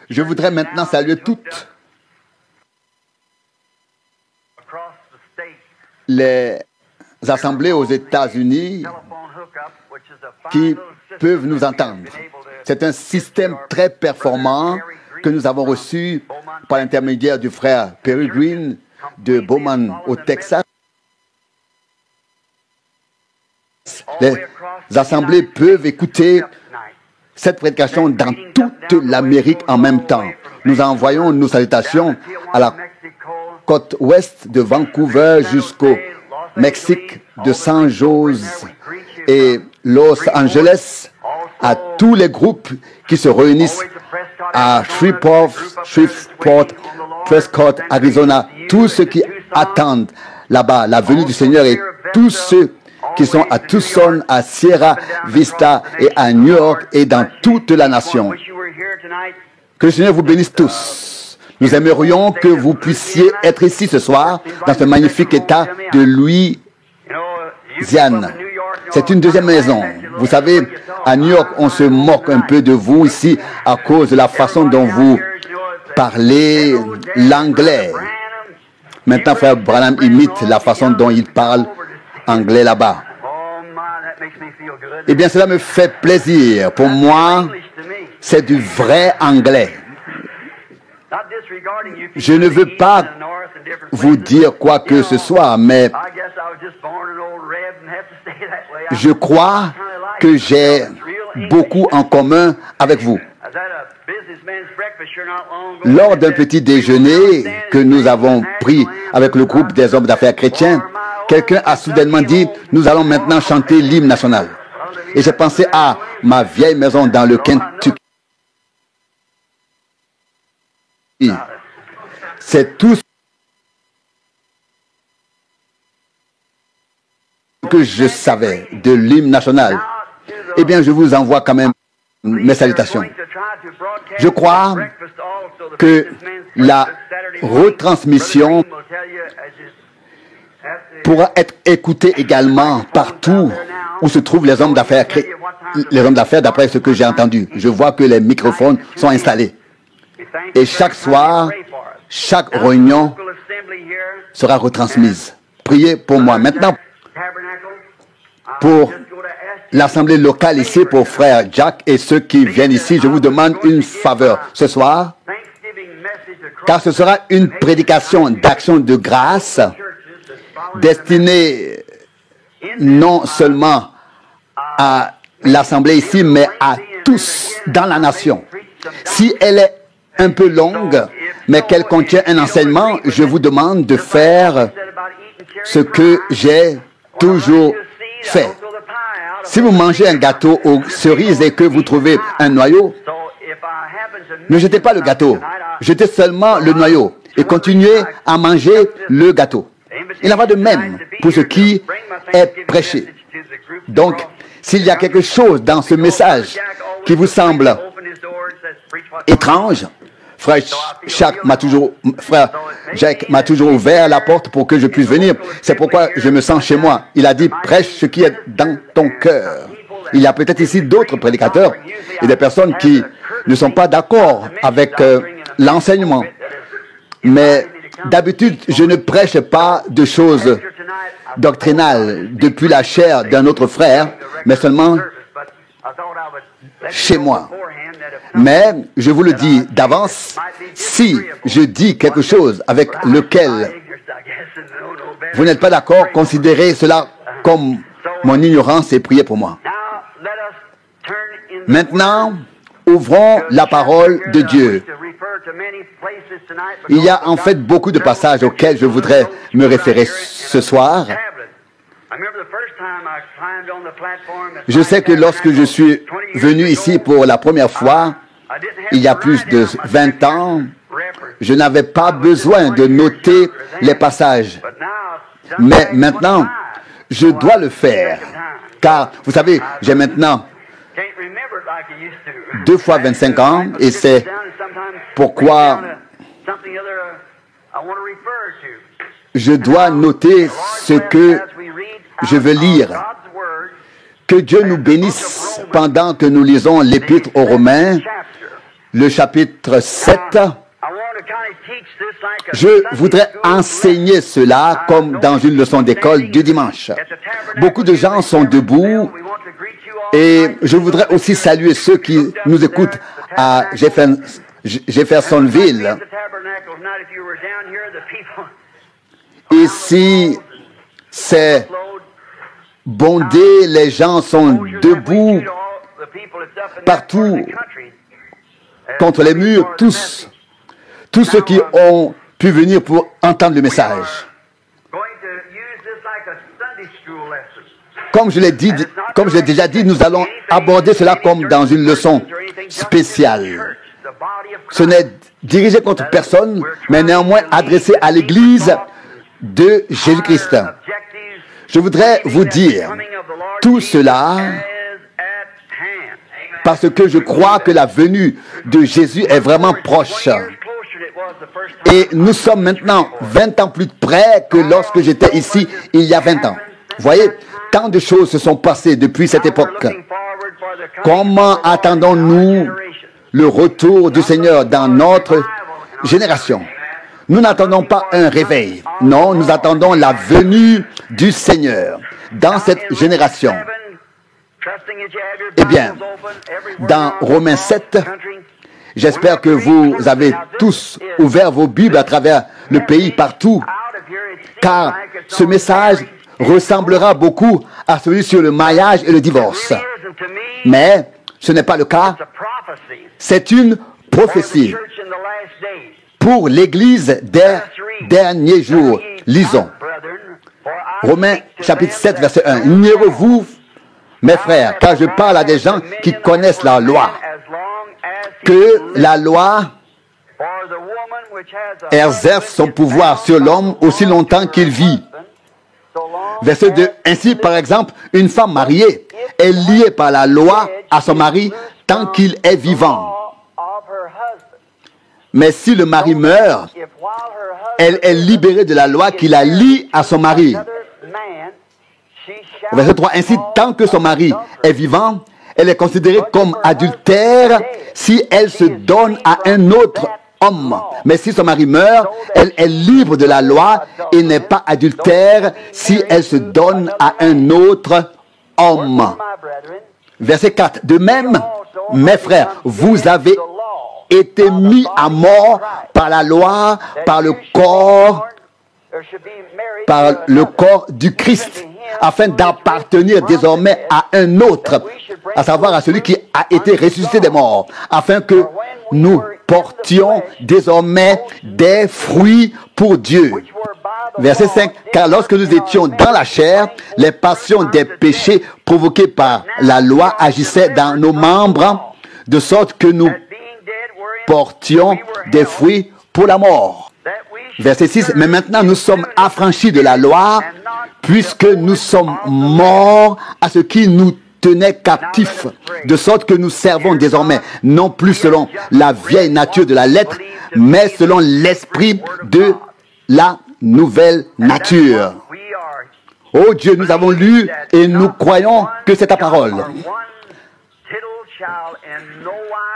Je voudrais maintenant saluer toutes les assemblées aux États-Unis qui peuvent nous entendre. C'est un système très performant que nous avons reçu par l'intermédiaire du frère Perry Green de Bowman au Texas. Les assemblées peuvent écouter cette prédication dans toute l'Amérique en même temps. Nous envoyons nos salutations à la côte ouest de Vancouver jusqu'au Mexique, de San Jose et Los Angeles, à tous les groupes qui se réunissent à Shreveport, Prescott, Arizona, tous ceux qui attendent là-bas la venue du Seigneur et tous ceux qui sont à Tucson, à Sierra Vista et à New York et dans toute la nation. Que le Seigneur vous bénisse tous. Nous aimerions que vous puissiez être ici ce soir dans ce magnifique état de Louisiane. C'est une deuxième maison. Vous savez, à New York, on se moque un peu de vous ici à cause de la façon dont vous parlez l'anglais. Maintenant, frère Branham imite la façon dont il parle anglais là-bas. Eh bien, cela me fait plaisir. Pour moi, c'est du vrai anglais. Je ne veux pas vous dire quoi que ce soit, mais je crois que j'ai beaucoup en commun avec vous. Lors d'un petit déjeuner que nous avons pris avec le groupe des hommes d'affaires chrétiens, quelqu'un a soudainement dit, nous allons maintenant chanter l'hymne national. Et j'ai pensé à ma vieille maison dans le Kentucky. C'est tout ce que je savais de l'hymne national. Eh bien, je vous envoie quand même mes salutations. Je crois que la retransmission pourra être écoutée également partout où se trouvent les hommes d'affaires, d'après ce que j'ai entendu. Je vois que les microphones sont installés. Et chaque soir, chaque réunion sera retransmise. Priez pour moi. Maintenant, pour l'assemblée locale ici, pour frère Jack et ceux qui viennent ici, je vous demande une faveur ce soir, car ce sera une prédication d'action de grâce destinée non seulement à l'assemblée ici, mais à tous dans la nation. Si elle est un peu longue, mais qu'elle contient un enseignement, je vous demande de faire ce que j'ai toujours fait. Si vous mangez un gâteau aux cerises et que vous trouvez un noyau, ne jetez pas le gâteau, jetez seulement le noyau et continuez à manger le gâteau. Il en va de même pour ce qui est prêché. Donc, s'il y a quelque chose dans ce message qui vous semble étrange, frère Jacques m'a toujours ouvert la porte pour que je puisse venir. C'est pourquoi je me sens chez moi. Il a dit, prêche ce qui est dans ton cœur. Il y a peut-être ici d'autres prédicateurs et des personnes qui ne sont pas d'accord avec l'enseignement. Mais d'habitude, je ne prêche pas de choses doctrinales depuis la chair d'un autre frère, mais seulement chez moi. Mais je vous le dis d'avance, si je dis quelque chose avec lequel vous n'êtes pas d'accord, considérez cela comme mon ignorance et priez pour moi. Maintenant, ouvrons la parole de Dieu. Il y a en fait beaucoup de passages auxquels je voudrais me référer ce soir. Je sais que lorsque je suis venu ici pour la première fois, il y a plus de 20 ans, je n'avais pas besoin de noter les passages. Mais maintenant, je dois le faire. Car, vous savez, j'ai maintenant 2 fois 25 ans et c'est pourquoi je dois noter ce que je veux lire. Que Dieu nous bénisse pendant que nous lisons l'Épître aux Romains, le chapitre 7. Je voudrais enseigner cela comme dans une leçon d'école du dimanche. Beaucoup de gens sont debout et je voudrais aussi saluer ceux qui nous écoutent à Jeffersonville. Ici, c'est bondé, les gens sont debout partout contre les murs, tous ceux qui ont pu venir pour entendre le message. Comme je l'ai déjà dit, nous allons aborder cela comme dans une leçon spéciale. Ce n'est dirigé contre personne, mais néanmoins adressé à l'Église de Jésus-Christ. Je voudrais vous dire tout cela parce que je crois que la venue de Jésus est vraiment proche. Et nous sommes maintenant 20 ans plus près que lorsque j'étais ici il y a 20 ans. Vous voyez, tant de choses se sont passées depuis cette époque. Comment attendons-nous le retour du Seigneur dans notre génération? Nous n'attendons pas un réveil. Non, nous attendons la venue du Seigneur dans cette génération. Eh bien, dans Romains 7, j'espère que vous avez tous ouvert vos Bibles à travers le pays, partout, car ce message ressemblera beaucoup à celui sur le mariage et le divorce. Mais ce n'est pas le cas. C'est une prophétie pour l'Église des derniers jours. Lisons. Romains chapitre 7, verset 1. Ignorez-vous, mes frères, car je parle à des gens qui connaissent la loi, que la loi exerce son pouvoir sur l'homme aussi longtemps qu'il vit. Verset 2. Ainsi, par exemple, une femme mariée est liée par la loi à son mari tant qu'il est vivant. Mais si le mari meurt, elle est libérée de la loi qui la lie à son mari. Verset 3. Ainsi, tant que son mari est vivant, elle est considérée comme adultère si elle se donne à un autre homme. Mais si son mari meurt, elle est libre de la loi et n'est pas adultère si elle se donne à un autre homme. Verset 4. De même, mes frères, vous avez été mis à mort par la loi, par le corps du Christ, afin d'appartenir désormais à un autre, à savoir à celui qui a été ressuscité des morts, afin que nous portions désormais des fruits pour Dieu. Verset 5. Car lorsque nous étions dans la chair, les passions des péchés provoqués par la loi agissaient dans nos membres, de sorte que nous portions des fruits pour la mort. Verset 6. Mais maintenant nous sommes affranchis de la loi, puisque nous sommes morts à ce qui nous tenait captifs, de sorte que nous servons désormais, non plus selon la vieille nature de la lettre, mais selon l'esprit de la nouvelle nature. Oh Dieu, nous avons lu et nous croyons que c'est ta parole.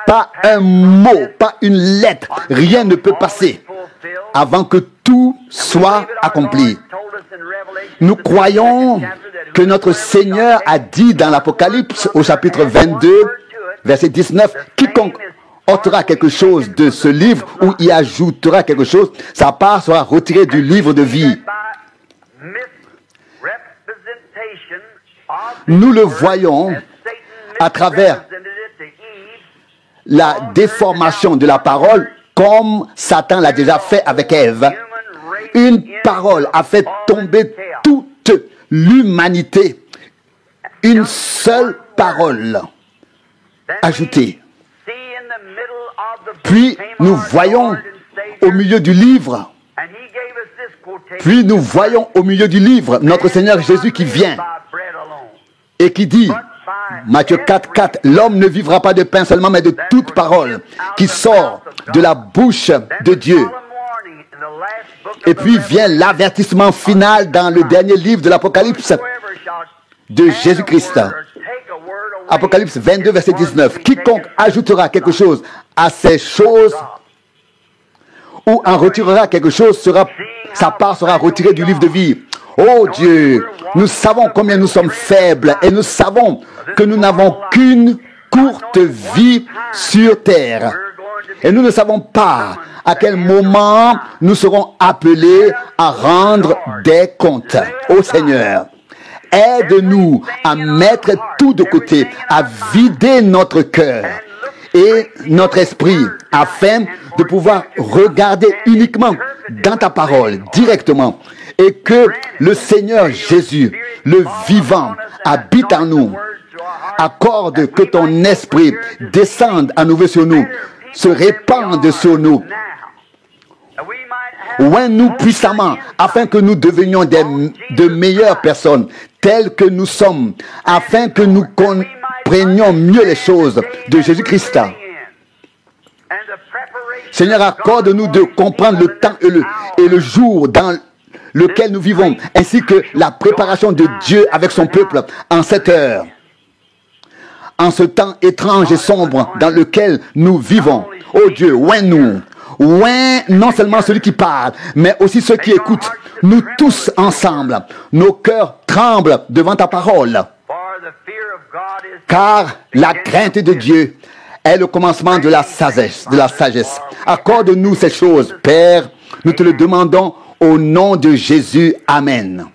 Pas un mot, pas une lettre, rien ne peut passer avant que tout soit accompli. Nous croyons que notre Seigneur a dit dans l'Apocalypse au chapitre 22, verset 19, quiconque ôtera quelque chose de ce livre ou y ajoutera quelque chose, sa part sera retirée du livre de vie. Nous le voyons à travers la déformation de la parole, comme Satan l'a déjà fait avec Ève. Une parole a fait tomber toute l'humanité. Une seule parole ajoutée. Puis nous voyons au milieu du livre, notre Seigneur Jésus qui vient et qui dit, Matthieu 4, 4, l'homme ne vivra pas de pain seulement, mais de toute parole qui sort de la bouche de Dieu. Et puis vient l'avertissement final dans le dernier livre de l'Apocalypse de Jésus-Christ. Apocalypse 22, verset 19. Quiconque ajoutera quelque chose à ces choses ou en retirera quelque chose, sa part sera retirée du livre de vie. Oh Dieu, nous savons combien nous sommes faibles et nous savons que nous n'avons qu'une courte vie sur terre. Et nous ne savons pas à quel moment nous serons appelés à rendre des comptes au Seigneur. Aide-nous à mettre tout de côté, à vider notre cœur et notre esprit afin de pouvoir regarder uniquement dans ta parole directement et que le Seigneur Jésus, le vivant, habite en nous. Accorde que ton esprit descende à nouveau sur nous, se répande sur nous. Oins-nous puissamment afin que nous devenions de meilleures personnes telles que nous sommes, afin que nous comprenions mieux les choses de Jésus-Christ. Seigneur, accorde-nous de comprendre le temps et le jour dans lequel nous vivons, ainsi que la préparation de Dieu avec son peuple en cette heure. En ce temps étrange et sombre dans lequel nous vivons. Oh Dieu, oins-nous. Oins non seulement celui qui parle, mais aussi ceux qui écoutent. Nous tous ensemble, nos cœurs tremblent devant ta parole. Car la crainte de Dieu est le commencement de la sagesse. Accorde-nous ces choses, Père. Nous te le demandons au nom de Jésus. Amen.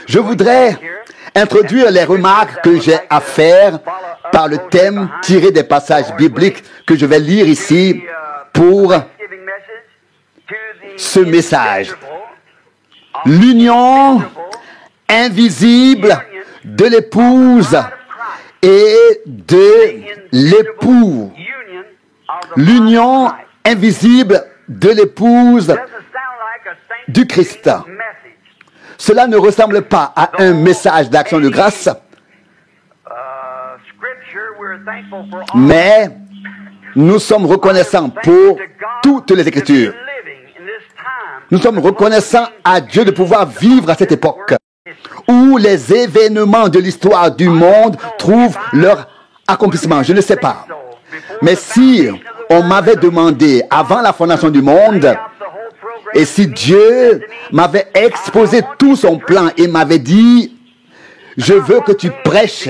Je voudrais introduire les remarques que j'ai à faire par le thème tiré des passages bibliques que je vais lire ici pour ce message. L'union invisible de l'épouse et de l'époux. L'union invisible de l'épouse du Christ. Cela ne ressemble pas à un message d'action de grâce, mais nous sommes reconnaissants pour toutes les Écritures. Nous sommes reconnaissants à Dieu de pouvoir vivre à cette époque où les événements de l'histoire du monde trouvent leur accomplissement. Je ne sais pas. Mais si on m'avait demandé avant la fondation du monde, et si Dieu m'avait exposé tout son plan et m'avait dit, je veux que tu prêches,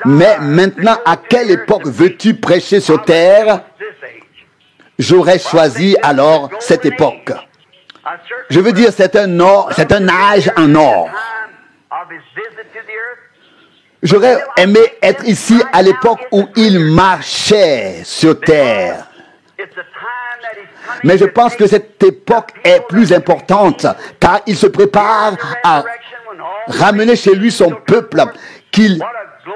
mais maintenant, à quelle époque veux-tu prêcher sur terre? J'aurais choisi alors cette époque. Je veux dire, c'est un âge en or. J'aurais aimé être ici à l'époque où il marchait sur terre. Mais je pense que cette époque est plus importante, car il se prépare à ramener chez lui son peuple qu'il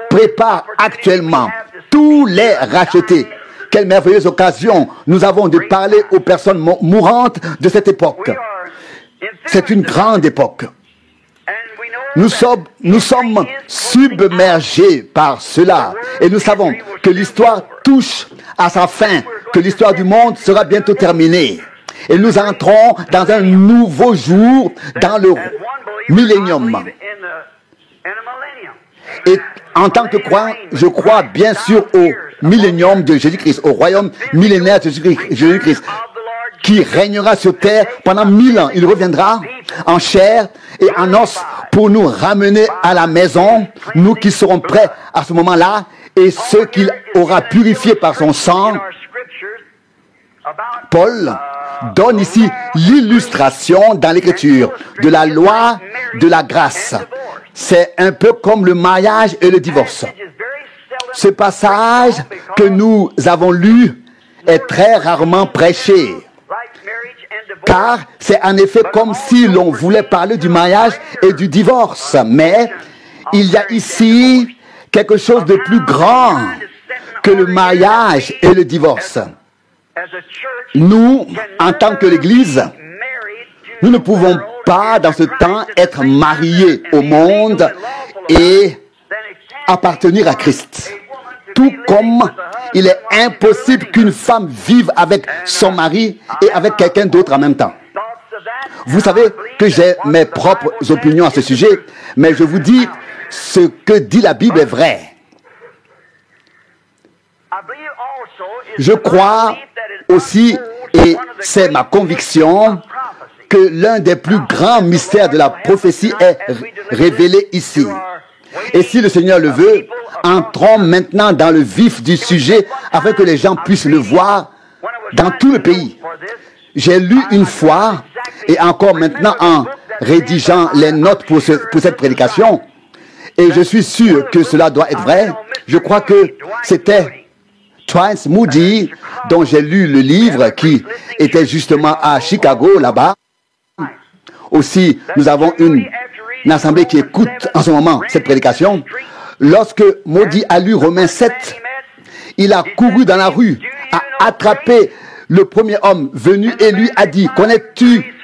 prépare actuellement. Tous les rachetés. Quelle merveilleuse occasion nous avons de parler aux personnes mourantes de cette époque. C'est une grande époque. Nous sommes submergés par cela. Et nous savons que l'histoire touche à sa fin, que l'histoire du monde sera bientôt terminée. Et nous entrons dans un nouveau jour, dans le millénium. Et en tant que croyant, je crois bien sûr au millénium de Jésus-Christ, au royaume millénaire de Jésus-Christ, qui régnera sur terre pendant 1000 ans. Il reviendra en chair et en os pour nous ramener à la maison, nous qui serons prêts à ce moment-là, et ceux qu'il aura purifiés par son sang. Paul donne ici l'illustration dans l'Écriture de la loi de la grâce. C'est un peu comme le mariage et le divorce. Ce passage que nous avons lu est très rarement prêché. Car c'est en effet comme si l'on voulait parler du mariage et du divorce. Mais il y a ici quelque chose de plus grand que le mariage et le divorce. Nous, en tant que l'Église, nous ne pouvons pas dans ce temps être mariés au monde et appartenir à Christ. Tout comme il est impossible qu'une femme vive avec son mari et avec quelqu'un d'autre en même temps. Vous savez que j'ai mes propres opinions à ce sujet, mais je vous dis, ce que dit la Bible est vrai. Je crois aussi, et c'est ma conviction, que l'un des plus grands mystères de la prophétie est révélé ici. Et si le Seigneur le veut, entrons maintenant dans le vif du sujet afin que les gens puissent le voir dans tout le pays. J'ai lu une fois, et encore maintenant en rédigeant les notes pour cette prédication, et je suis sûr que cela doit être vrai. Je crois que c'était Dwight Moody, dont j'ai lu le livre, qui était justement à Chicago, là-bas. Aussi, nous avons une assemblée qui écoute en ce moment cette prédication. Lorsque Moody a lu Romains 7, il a couru dans la rue, a attrapé le premier homme venu et lui a dit, connais-tu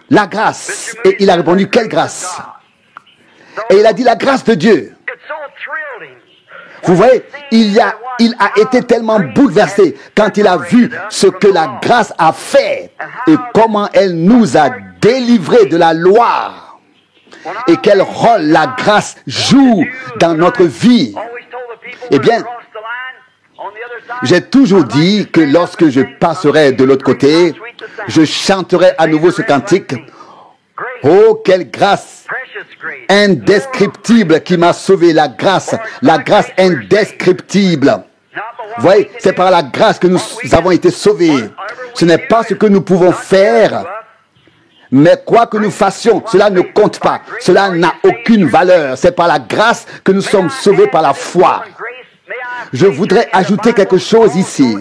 la grâce? Et il a répondu, quelle grâce? Et il a dit, la grâce de Dieu. Vous voyez, il a été tellement bouleversé quand il a vu ce que la grâce a fait et comment elle nous a délivrés de la loi et quel rôle la grâce joue dans notre vie. Eh bien, j'ai toujours dit que lorsque je passerai de l'autre côté, je chanterai à nouveau ce cantique. Oh, quelle grâce indescriptible qui m'a sauvé, la grâce indescriptible. Vous voyez, c'est par la grâce que nous avons été sauvés. Ce n'est pas ce que nous pouvons faire, mais quoi que nous fassions, cela ne compte pas. Cela n'a aucune valeur. C'est par la grâce que nous sommes sauvés par la foi. Je voudrais ajouter quelque chose ici.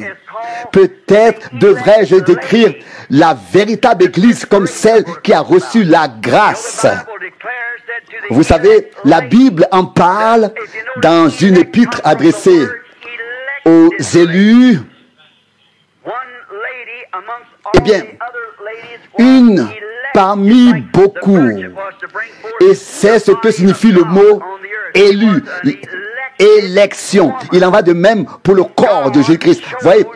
Peut-être devrais-je décrire la véritable Église comme celle qui a reçu la grâce. Vous savez, la Bible en parle dans une épître adressée aux élus. Eh bien, une parmi beaucoup. Et c'est ce que signifie le mot élu. Élection. Il en va de même pour le corps de Jésus-Christ. Vous voyez,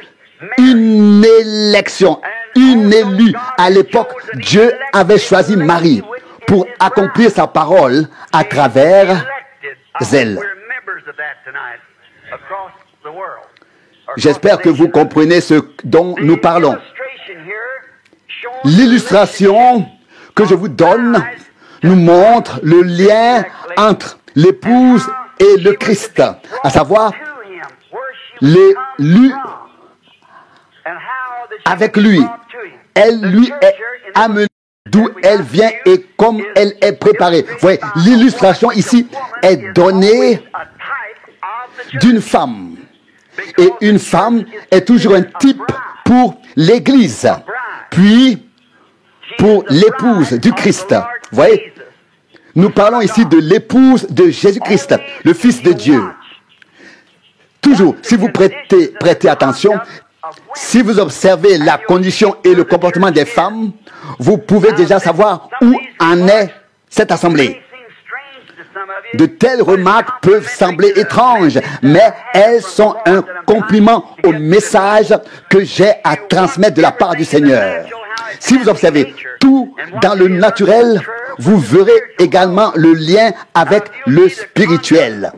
une élection, une élue. À l'époque, Dieu avait choisi Marie pour accomplir sa parole à travers elle. J'espère que vous comprenez ce dont nous parlons. L'illustration que je vous donne nous montre le lien entre l'épouse et le Christ, à savoir l'élu avec lui. Elle lui est amenée d'où elle vient et comme elle est préparée. Vous voyez, l'illustration ici est donnée d'une femme. Et une femme est toujours un type pour l'Église, puis pour l'épouse du Christ. Vous voyez, nous parlons ici de l'épouse de Jésus-Christ, le Fils de Dieu. Toujours, si vous prêtez attention, si vous observez la condition et le comportement des femmes, vous pouvez déjà savoir où en est cette assemblée. De telles remarques peuvent sembler étranges, mais elles sont un compliment au message que j'ai à transmettre de la part du Seigneur. Si vous observez tout dans le naturel, vous verrez également le lien avec le spirituel.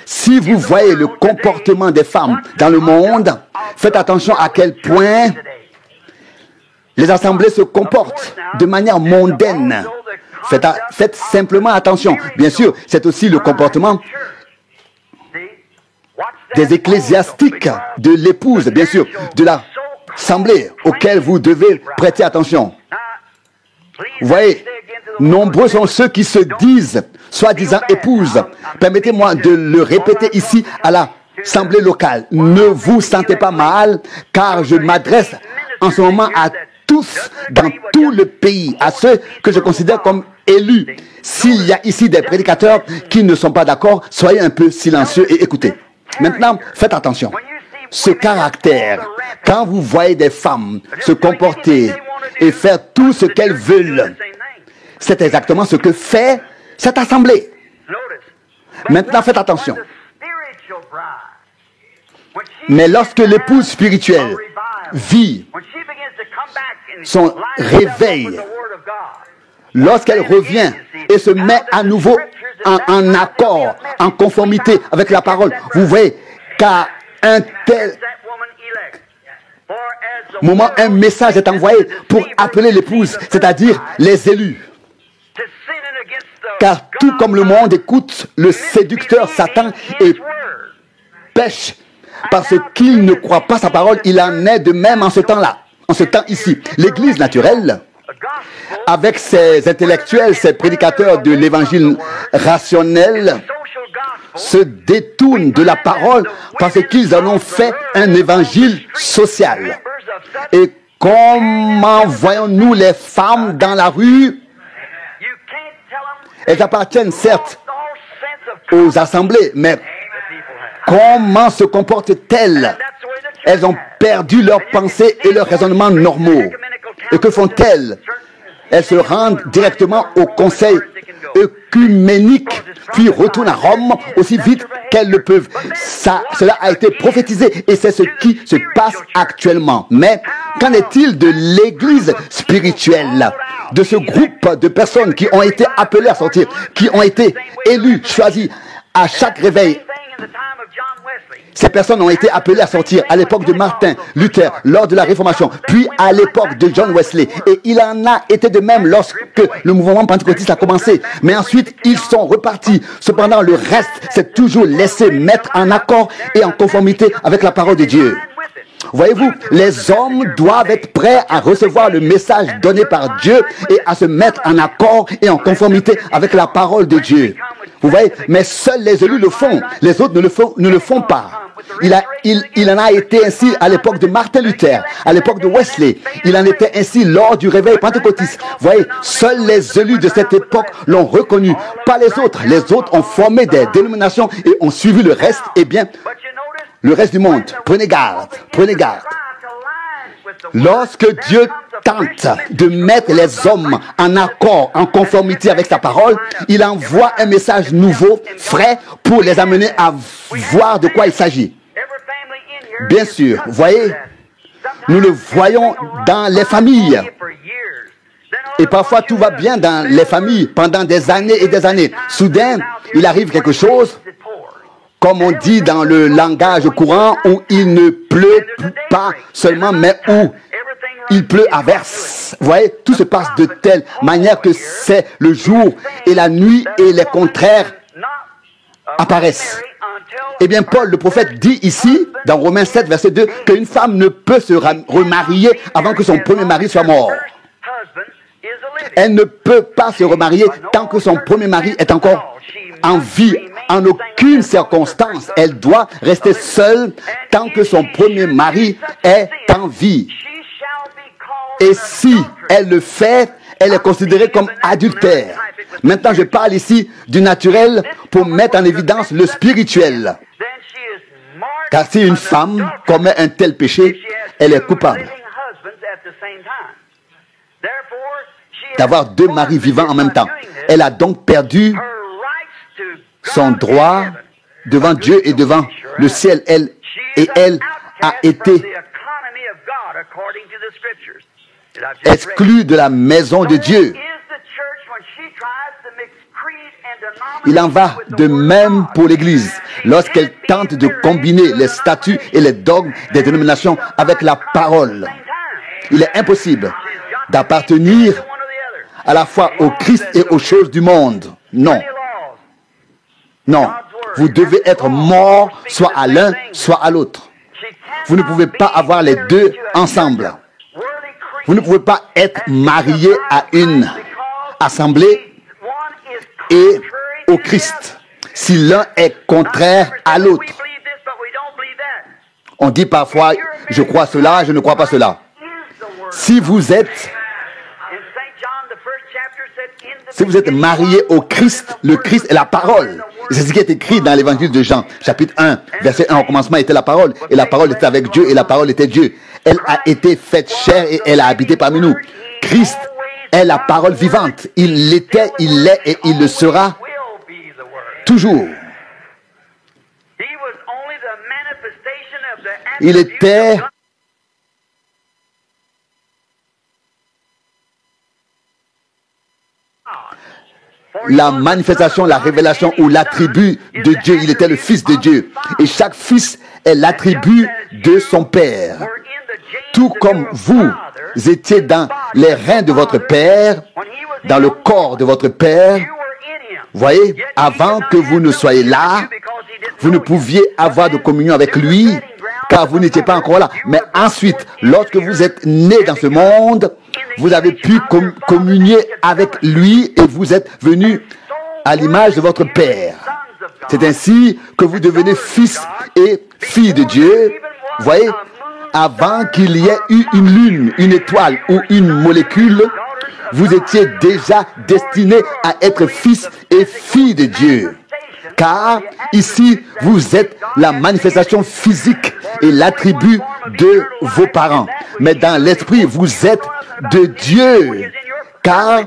Si vous voyez le comportement des femmes dans le monde, faites attention à quel point les assemblées se comportent de manière mondaine. Faites simplement attention. Bien sûr, c'est aussi le comportement des ecclésiastiques, de l'épouse, bien sûr, de l'assemblée auquel vous devez prêter attention. Vous voyez, nombreux sont ceux qui se disent, soi-disant épouses. Permettez-moi de le répéter ici à l'assemblée locale. Ne vous sentez pas mal, car je m'adresse en ce moment à tous dans tout le pays, à ceux que je considère comme élus. S'il y a ici des prédicateurs qui ne sont pas d'accord, soyez un peu silencieux et écoutez. Maintenant, faites attention. Ce caractère, quand vous voyez des femmes se comporter et faire tout ce qu'elles veulent, c'est exactement ce que fait cette assemblée. Maintenant, faites attention. Mais lorsque l'épouse spirituelle vit son réveil, lorsqu'elle revient et se met à nouveau en accord, en conformité avec la parole, vous voyez qu'à un tel moment, un message est envoyé pour appeler l'épouse, c'est-à-dire les élus. Car tout comme le monde écoute le séducteur Satan et pêche parce qu'il ne croit pas sa parole, il en est de même en ce temps-là, en ce temps ici. L'Église naturelle, avec ses intellectuels, ses prédicateurs de l'évangile rationnel, se détournent de la parole parce qu'ils en ont fait un évangile social. Et comment voyons-nous les femmes dans la rue? Elles appartiennent certes aux assemblées, mais comment se comportent-elles? Elles ont perdu leurs pensées et leurs raisonnements normaux. Et que font-elles? Elles se rendent directement au conseil œcuménique, puis retournent à Rome aussi vite qu'elles le peuvent. Cela a été prophétisé et c'est ce qui se passe actuellement. Mais qu'en est-il de l'Église spirituelle, de ce groupe de personnes qui ont été appelées à sortir, qui ont été élues, choisies à chaque réveil? Ces personnes ont été appelées à sortir à l'époque de Martin Luther, lors de la Réformation, puis à l'époque de John Wesley. Et il en a été de même lorsque le mouvement pentecôtiste a commencé. Mais ensuite, ils sont repartis. Cependant, le reste s'est toujours laissé mettre en accord et en conformité avec la parole de Dieu. Voyez-vous, les hommes doivent être prêts à recevoir le message donné par Dieu et à se mettre en accord et en conformité avec la parole de Dieu. Vous voyez, mais seuls les élus le font, les autres ne le font pas. Il en a été ainsi à l'époque de Martin Luther, à l'époque de Wesley. Il en était ainsi lors du réveil pentecôtiste. Vous voyez, seuls les élus de cette époque l'ont reconnu, pas les autres. Les autres ont formé des dénominations et ont suivi le reste. Eh bien, le reste du monde, prenez garde, prenez garde. Lorsque Dieu tente de mettre les hommes en accord, en conformité avec sa parole, il envoie un message nouveau, frais, pour les amener à voir de quoi il s'agit. Bien sûr, vous voyez, nous le voyons dans les familles. Et parfois tout va bien dans les familles pendant des années et des années. Soudain, il arrive quelque chose, comme on dit dans le langage courant, où il ne pleut pas seulement, mais où il pleut à verse. Vous voyez, tout se passe de telle manière que c'est le jour et la nuit et les contraires apparaissent. Eh bien, Paul, le prophète, dit ici, dans Romains 7, verset 2, qu'une femme ne peut se remarier avant que son premier mari soit mort. Elle ne peut pas se remarier tant que son premier mari est encore en vie. En aucune circonstance, elle doit rester seule tant que son premier mari est en vie. Et si elle le fait, elle est considérée comme adultère. Maintenant, je parle ici du naturel pour mettre en évidence le spirituel. Car si une femme commet un tel péché, elle est coupable d'avoir deux maris vivants en même temps. Elle a donc perdu son droit devant Dieu et devant le ciel. Elle a été exclue de la maison de Dieu. Il en va de même pour l'Église. Lorsqu'elle tente de combiner les statuts et les dogmes des dénominations avec la parole, il est impossible d'appartenir à la fois au Christ et aux choses du monde. Non. Non. Vous devez être mort soit à l'un, soit à l'autre. Vous ne pouvez pas avoir les deux ensemble. Vous ne pouvez pas être marié à une assemblée et au Christ si l'un est contraire à l'autre. On dit parfois, je crois cela, je ne crois pas cela. Si vous êtes marié au Christ, le Christ est la parole. C'est ce qui est écrit dans l'évangile de Jean, chapitre 1, verset 1. Au commencement était la parole, et la parole était avec Dieu, et la parole était Dieu. Elle a été faite chair, et elle a habité parmi nous. Christ est la parole vivante. Il l'était, il l'est, et il le sera toujours. Il était la manifestation, la révélation ou l'attribut de Dieu. Il était le Fils de Dieu. Et chaque fils est l'attribut de son Père. Tout comme vous étiez dans les reins de votre Père, dans le corps de votre Père, voyez, avant que vous ne soyez là, vous ne pouviez avoir de communion avec lui, car vous n'étiez pas encore là. Mais ensuite, lorsque vous êtes né dans ce monde, vous avez pu communier avec lui et vous êtes venu à l'image de votre Père. C'est ainsi que vous devenez fils et filles de Dieu. Vous voyez, avant qu'il y ait eu une lune, une étoile ou une molécule, vous étiez déjà destiné à être fils et filles de Dieu. Car ici, vous êtes la manifestation physique et l'attribut de vos parents. Mais dans l'esprit, vous êtes de Dieu. Car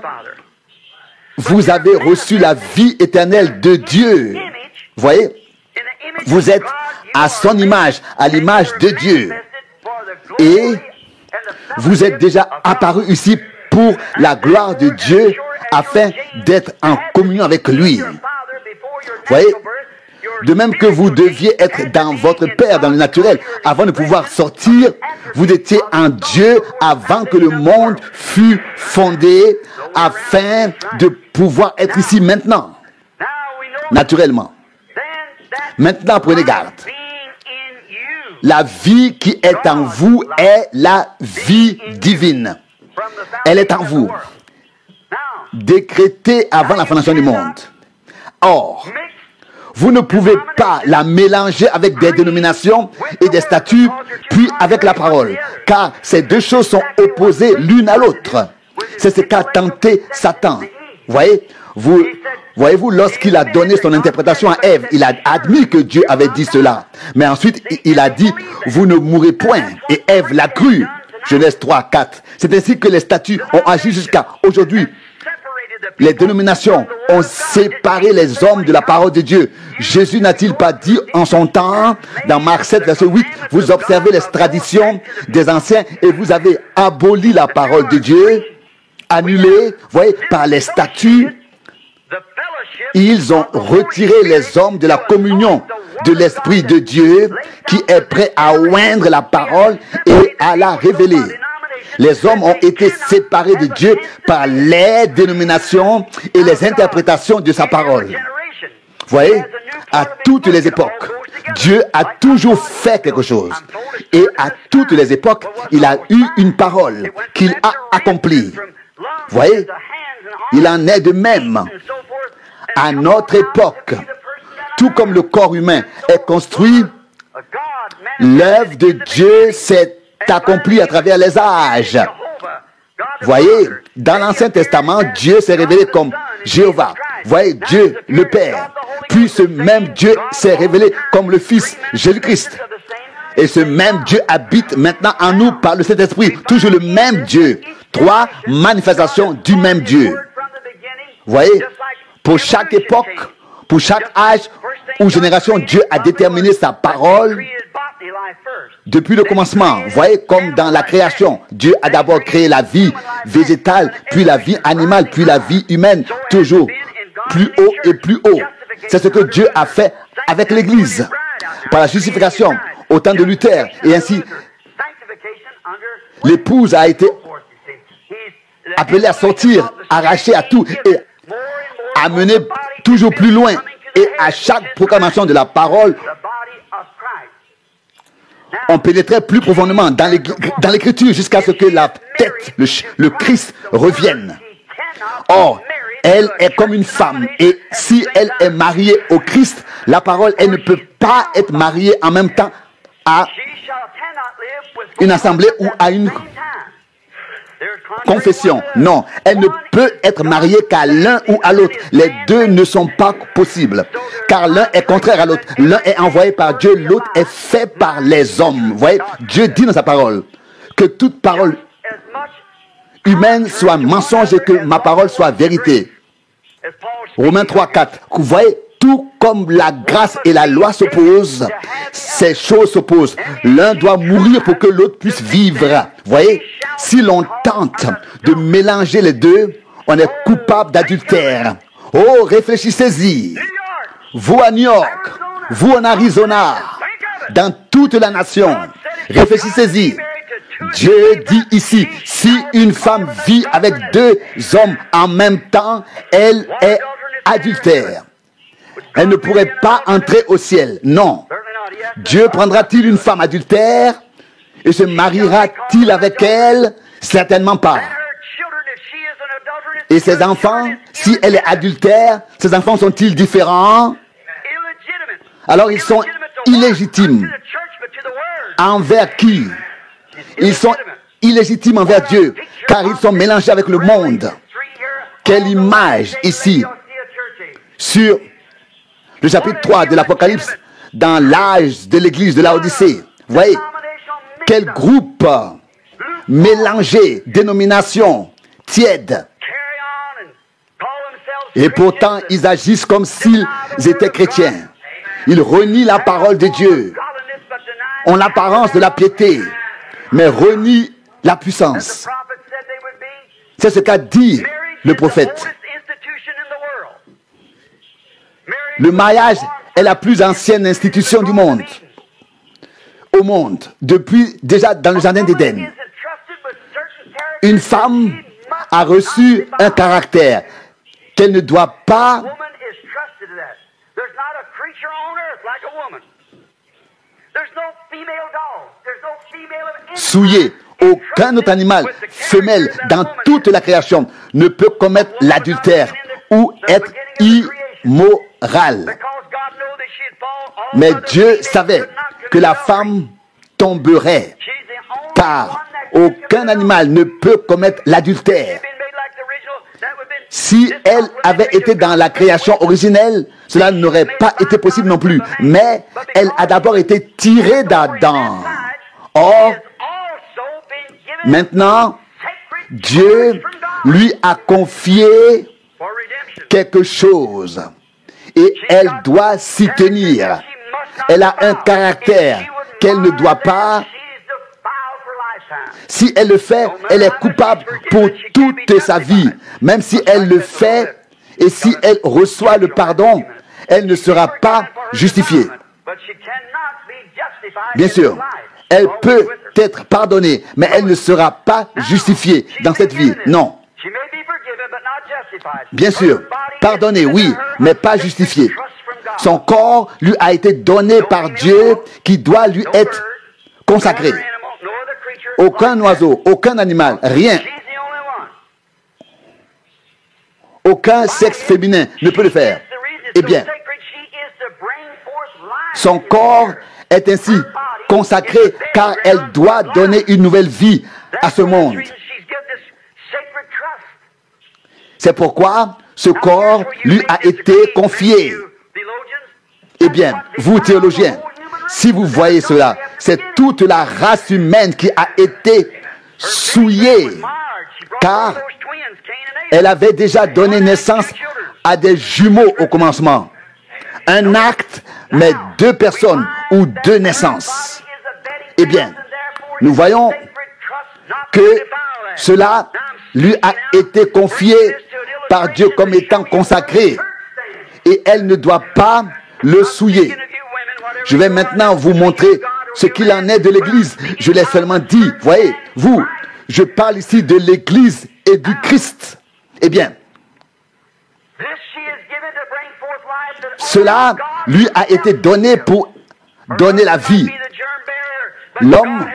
vous avez reçu la vie éternelle de Dieu. Vous voyez, vous êtes à son image, à l'image de Dieu. Et vous êtes déjà apparu ici pour la gloire de Dieu afin d'être en communion avec lui. Vous voyez, de même que vous deviez être dans votre Père, dans le naturel, avant de pouvoir sortir, vous étiez en Dieu avant que le monde fût fondé, afin de pouvoir être ici maintenant, naturellement. Maintenant, prenez garde. La vie qui est en vous est la vie divine. Elle est en vous, décrétée avant la fondation du monde. Or, vous ne pouvez pas la mélanger avec des dénominations et des statuts, puis avec la parole, car ces deux choses sont opposées l'une à l'autre. C'est ce qu'a tenté Satan. Voyez-vous, lorsqu'il a donné son interprétation à Ève, il a admis que Dieu avait dit cela. Mais ensuite, il a dit, vous ne mourrez point. Et Ève l'a cru. Genèse 3, 4. C'est ainsi que les statuts ont agi jusqu'à aujourd'hui. Les dénominations ont séparé les hommes de la parole de Dieu. Jésus n'a-t-il pas dit en son temps, dans Marc 7, verset 8, vous observez les traditions des anciens et vous avez aboli la parole de Dieu, annulé, voyez, par les statuts. Ils ont retiré les hommes de la communion de l'Esprit de Dieu qui est prêt à oindre la parole et à la révéler. Les hommes ont été séparés de Dieu par les dénominations et les interprétations de sa parole. Vous voyez, à toutes les époques, Dieu a toujours fait quelque chose. Et à toutes les époques, il a eu une parole qu'il a accomplie. Vous voyez, il en est de même. À notre époque, tout comme le corps humain est construit, l'œuvre de Dieu s'est accomplie à travers les âges. Voyez, dans l'Ancien Testament, Dieu s'est révélé comme Jéhovah. Voyez, Dieu le Père. Puis ce même Dieu s'est révélé comme le Fils, Jésus-Christ. Et ce même Dieu habite maintenant en nous par le Saint-Esprit. Toujours le même Dieu. Trois manifestations du même Dieu. Voyez, pour chaque époque, pour chaque âge ou génération, Dieu a déterminé sa parole depuis le commencement. Vous voyez, comme dans la création, Dieu a d'abord créé la vie végétale, puis la vie animale, puis la vie humaine, toujours plus haut et plus haut. C'est ce que Dieu a fait avec l'Église, par la justification, au temps de Luther, et ainsi, l'épouse a été appelée à sortir, arrachée à tout, et amenée toujours plus loin. Et à chaque proclamation de la parole, on pénétrait plus profondément dans l'écriture jusqu'à ce que la tête, le Christ, revienne. Or, elle est comme une femme. Et si elle est mariée au Christ, la parole, elle ne peut pas être mariée en même temps à une assemblée ou à une confession. Non, elle ne peut être mariée qu'à l'un ou à l'autre. Les deux ne sont pas possibles. Car l'un est contraire à l'autre. L'un est envoyé par Dieu, l'autre est fait par les hommes. Vous voyez, Dieu dit dans sa parole que toute parole humaine soit mensonge et que ma parole soit vérité. Romains 3, 4. Vous voyez, tout comme la grâce et la loi s'opposent, ces choses s'opposent. L'un doit mourir pour que l'autre puisse vivre. Vous voyez, si l'on tente de mélanger les deux, on est coupable d'adultère. Oh, réfléchissez-y. Vous à New York, vous en Arizona, dans toute la nation, réfléchissez-y. Dieu dit ici, si une femme vit avec deux hommes en même temps, elle est adultère. Elle ne pourrait pas entrer au ciel. Non. Dieu prendra-t-il une femme adultère et se mariera-t-il avec elle? Certainement pas. Et ses enfants, si elle est adultère, ses enfants sont-ils différents? Alors ils sont illégitimes. Envers qui? Ils sont illégitimes envers Dieu, car ils sont mélangés avec le monde. Quelle image ici, sur le chapitre 3 de l'Apocalypse, dans l'âge de l'église de Laodicée. Vous voyez, quel groupe mélangé, dénomination, tiède. Et pourtant, ils agissent comme s'ils étaient chrétiens. Ils renient la parole de Dieu, ont l'apparence de la piété, mais renient la puissance. C'est ce qu'a dit le prophète. Le mariage est la plus ancienne institution du monde. Au monde, depuis déjà dans le jardin d'Éden. Une femme a reçu un caractère qu'elle ne doit pas souiller. Aucun autre animal femelle dans toute la création ne peut commettre l'adultère ou être immoral. Mais Dieu savait que la femme tomberait, car aucun animal ne peut commettre l'adultère. Si elle avait été dans la création originelle, cela n'aurait pas été possible non plus. Mais elle a d'abord été tirée d'Adam. Or, maintenant, Dieu lui a confié quelque chose et elle doit s'y tenir. Elle a un caractère qu'elle ne doit pas. Si elle le fait, elle est coupable pour toute sa vie. Même si elle le fait et si elle reçoit le pardon, elle ne sera pas justifiée. Bien sûr, elle peut être pardonnée, mais elle ne sera pas justifiée dans cette vie. Non. Bien sûr, pardonnée, oui, mais pas justifiée. Son corps lui a été donné par Dieu qui doit lui être consacré. Aucun oiseau, aucun animal, rien. Aucun sexe féminin ne peut le faire. Eh bien, son corps est ainsi consacré car elle doit donner une nouvelle vie à ce monde. C'est pourquoi ce corps lui a été confié. Eh bien, vous théologiens, si vous voyez cela, c'est toute la race humaine qui a été souillée, car elle avait déjà donné naissance à des jumeaux au commencement. Un acte, mais deux personnes ou deux naissances. Eh bien, nous voyons que cela lui a été confié par Dieu comme étant consacré et elle ne doit pas le souiller. Je vais maintenant vous montrer ce qu'il en est de l'Église. Je l'ai seulement dit. Voyez, vous, je parle ici de l'Église et du Christ. Eh bien, cela lui a été donné pour donner la vie. L'homme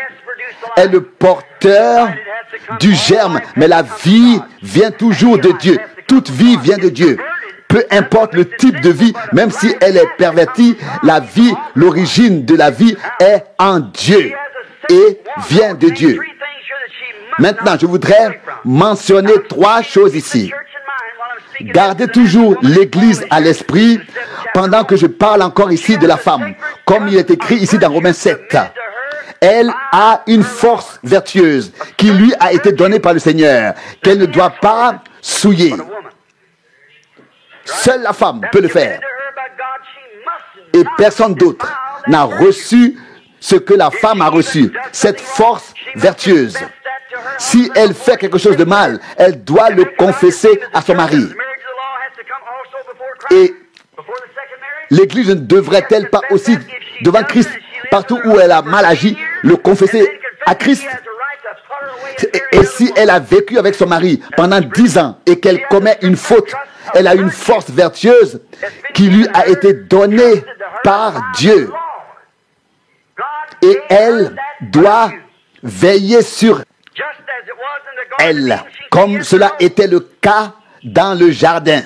est le porteur du germe, mais la vie vient toujours de Dieu. Toute vie vient de Dieu. Peu importe le type de vie, même si elle est pervertie, la vie, l'origine de la vie est en Dieu et vient de Dieu. Maintenant, je voudrais mentionner trois choses ici. Gardez toujours l'Église à l'esprit pendant que je parle encore ici de la femme, comme il est écrit ici dans Romains 7. Elle a une force vertueuse qui lui a été donnée par le Seigneur, qu'elle ne doit pas souiller. Seule la femme peut le faire. Et personne d'autre n'a reçu ce que la femme a reçu, cette force vertueuse. Si elle fait quelque chose de mal, elle doit le confesser à son mari. Et l'Église ne devrait-elle pas aussi, devant Christ, partout où elle a mal agi, le confesser à Christ? Et si elle a vécu avec son mari pendant 10 ans et qu'elle commet une faute, elle a une force vertueuse qui lui a été donnée par Dieu. Et elle doit veiller sur elle, comme cela était le cas dans le jardin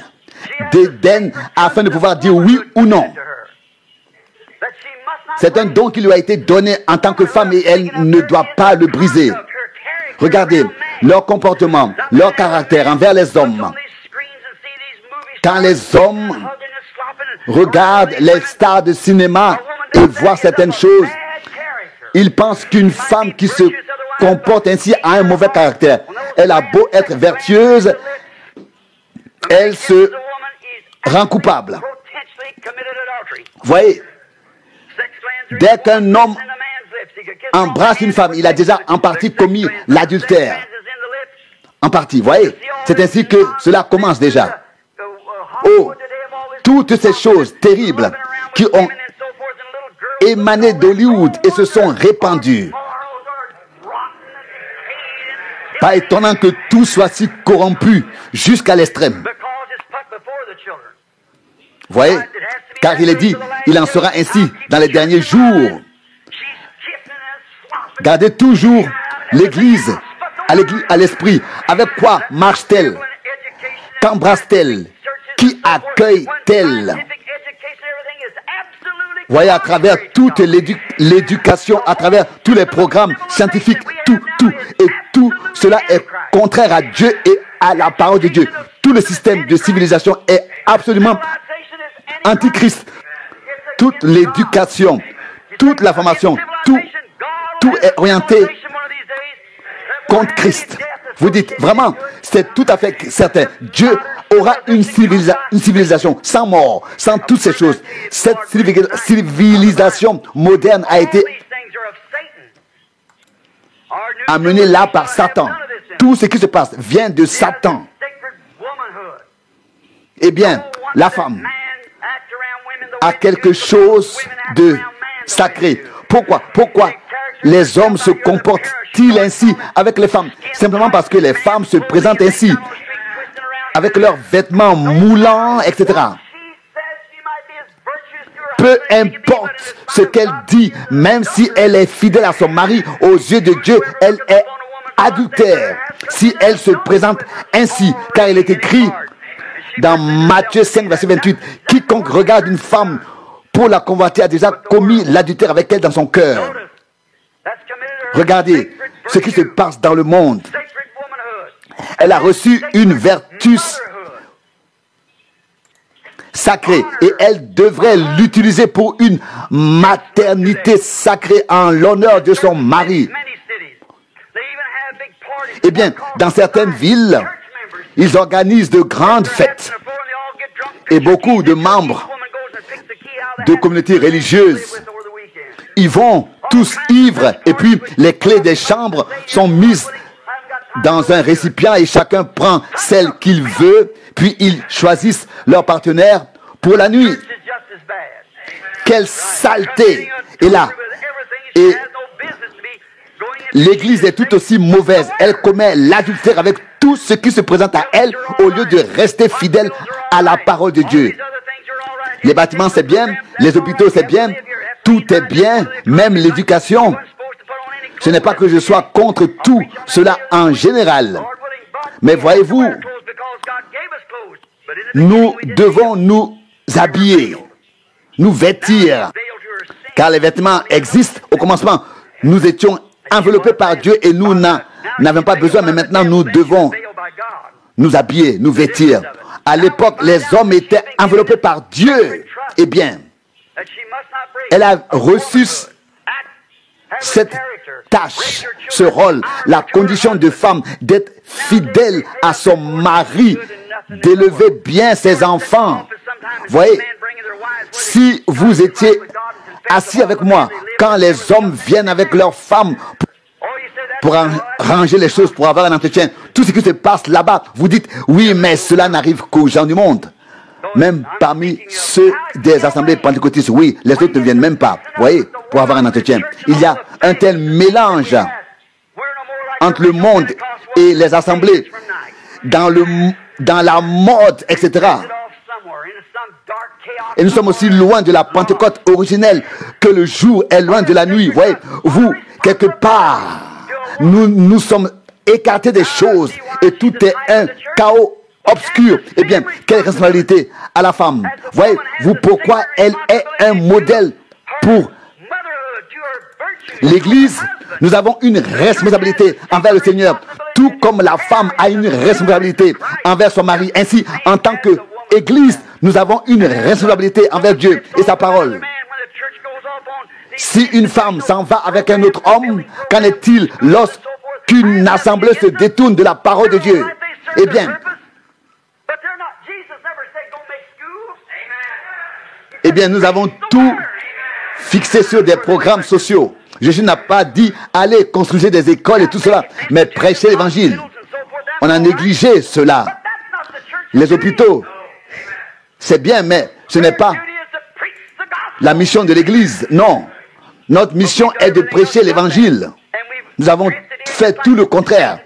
d'Éden, afin de pouvoir dire oui ou non. C'est un don qui lui a été donné en tant que femme et elle ne doit pas le briser. Regardez leur comportement, leur caractère envers les hommes. Quand les hommes regardent les stars de cinéma et voient certaines choses, ils pensent qu'une femme qui se comporte ainsi a un mauvais caractère. Elle a beau être vertueuse, elle se rend coupable. Voyez, dès qu'un homme embrasse une femme, il a déjà en partie commis l'adultère. En partie, voyez. C'est ainsi que cela commence déjà. Oh, toutes ces choses terribles qui ont émané d'Hollywood et se sont répandues. Pas étonnant que tout soit si corrompu jusqu'à l'extrême. Voyez, car il est dit, il en sera ainsi dans les derniers jours. Gardez toujours l'Église à l'esprit. Avec quoi marche-t-elle? Qu'embrasse-t-elle? Qui accueille-t-elle? Voyez, à travers toute l'éducation, à travers tous les programmes scientifiques, tout cela est contraire à Dieu et à la parole de Dieu. Tout le système de civilisation est absolument antichrist. Toute l'éducation, toute la formation, tout est orienté contre Christ. Vous dites, vraiment, c'est tout à fait certain. Dieu aura une civilisation sans mort, sans toutes ces choses. Cette civilisation moderne a été amenée là par Satan. Tout ce qui se passe vient de Satan. Eh bien, la femme a quelque chose de sacré. Pourquoi les hommes se comportent-ils ainsi avec les femmes? Simplement parce que les femmes se présentent ainsi, avec leurs vêtements moulants, etc. Peu importe ce qu'elle dit, même si elle est fidèle à son mari, aux yeux de Dieu, elle est adultère. Si elle se présente ainsi, car il est écrit dans Matthieu 5, verset 28, quiconque regarde une femme pour la convoiter a déjà commis l'adultère avec elle dans son cœur. Regardez ce qui se passe dans le monde. Elle a reçu une vertu sacrée et elle devrait l'utiliser pour une maternité sacrée en l'honneur de son mari. Eh bien, dans certaines villes, ils organisent de grandes fêtes et beaucoup de membres de communautés religieuses y vont tous ivres et puis les clés des chambres sont mises dans un récipient et chacun prend celle qu'il veut, puis ils choisissent leur partenaire pour la nuit. Quelle saleté est là! Et l'Église est tout aussi mauvaise. Elle commet l'adultère avec tout ce qui se présente à elle au lieu de rester fidèle à la parole de Dieu. Les bâtiments, c'est bien. Les hôpitaux, c'est bien. Tout est bien, même l'éducation. Ce n'est pas que je sois contre tout cela en général. Mais voyez-vous, nous devons nous habiller, nous vêtir. Car les vêtements existent. Au commencement, nous étions enveloppés par Dieu et nous n'avions pas besoin. Mais maintenant, nous devons nous habiller, nous vêtir. À l'époque, les hommes étaient enveloppés par Dieu. Eh bien, elle a reçu cette tâche, ce rôle, la condition de femme, d'être fidèle à son mari, d'élever bien ses enfants. Voyez, si vous étiez assis avec moi, quand les hommes viennent avec leurs femmes pour arranger les choses, pour avoir un entretien, tout ce qui se passe là-bas, vous dites, oui, mais cela n'arrive qu'aux gens du monde. Même parmi ceux des assemblées pentecôtistes, oui, les autres ne viennent même pas, vous voyez, pour avoir un entretien. Il y a un tel mélange entre le monde et les assemblées, dans la mode, etc. Et nous sommes aussi loin de la Pentecôte originelle que le jour est loin de la nuit. Vous voyez, vous, quelque part, nous sommes écartés des choses et tout est un chaos obscur. Eh bien, quelle responsabilité à la femme. Voyez, vous, pourquoi elle est un modèle pour l'Église. Nous avons une responsabilité envers le Seigneur, tout comme la femme a une responsabilité envers son mari. Ainsi, en tant qu'Église, nous avons une responsabilité envers Dieu et sa parole. Si une femme s'en va avec un autre homme, qu'en est-il lorsqu'une assemblée se détourne de la parole de Dieu? Eh bien, nous avons tout fixé sur des programmes sociaux. Jésus n'a pas dit allez construire des écoles et tout cela, mais prêcher l'évangile. On a négligé cela. Les hôpitaux, c'est bien, mais ce n'est pas la mission de l'Église. Non, notre mission est de prêcher l'évangile. Nous avons fait tout le contraire.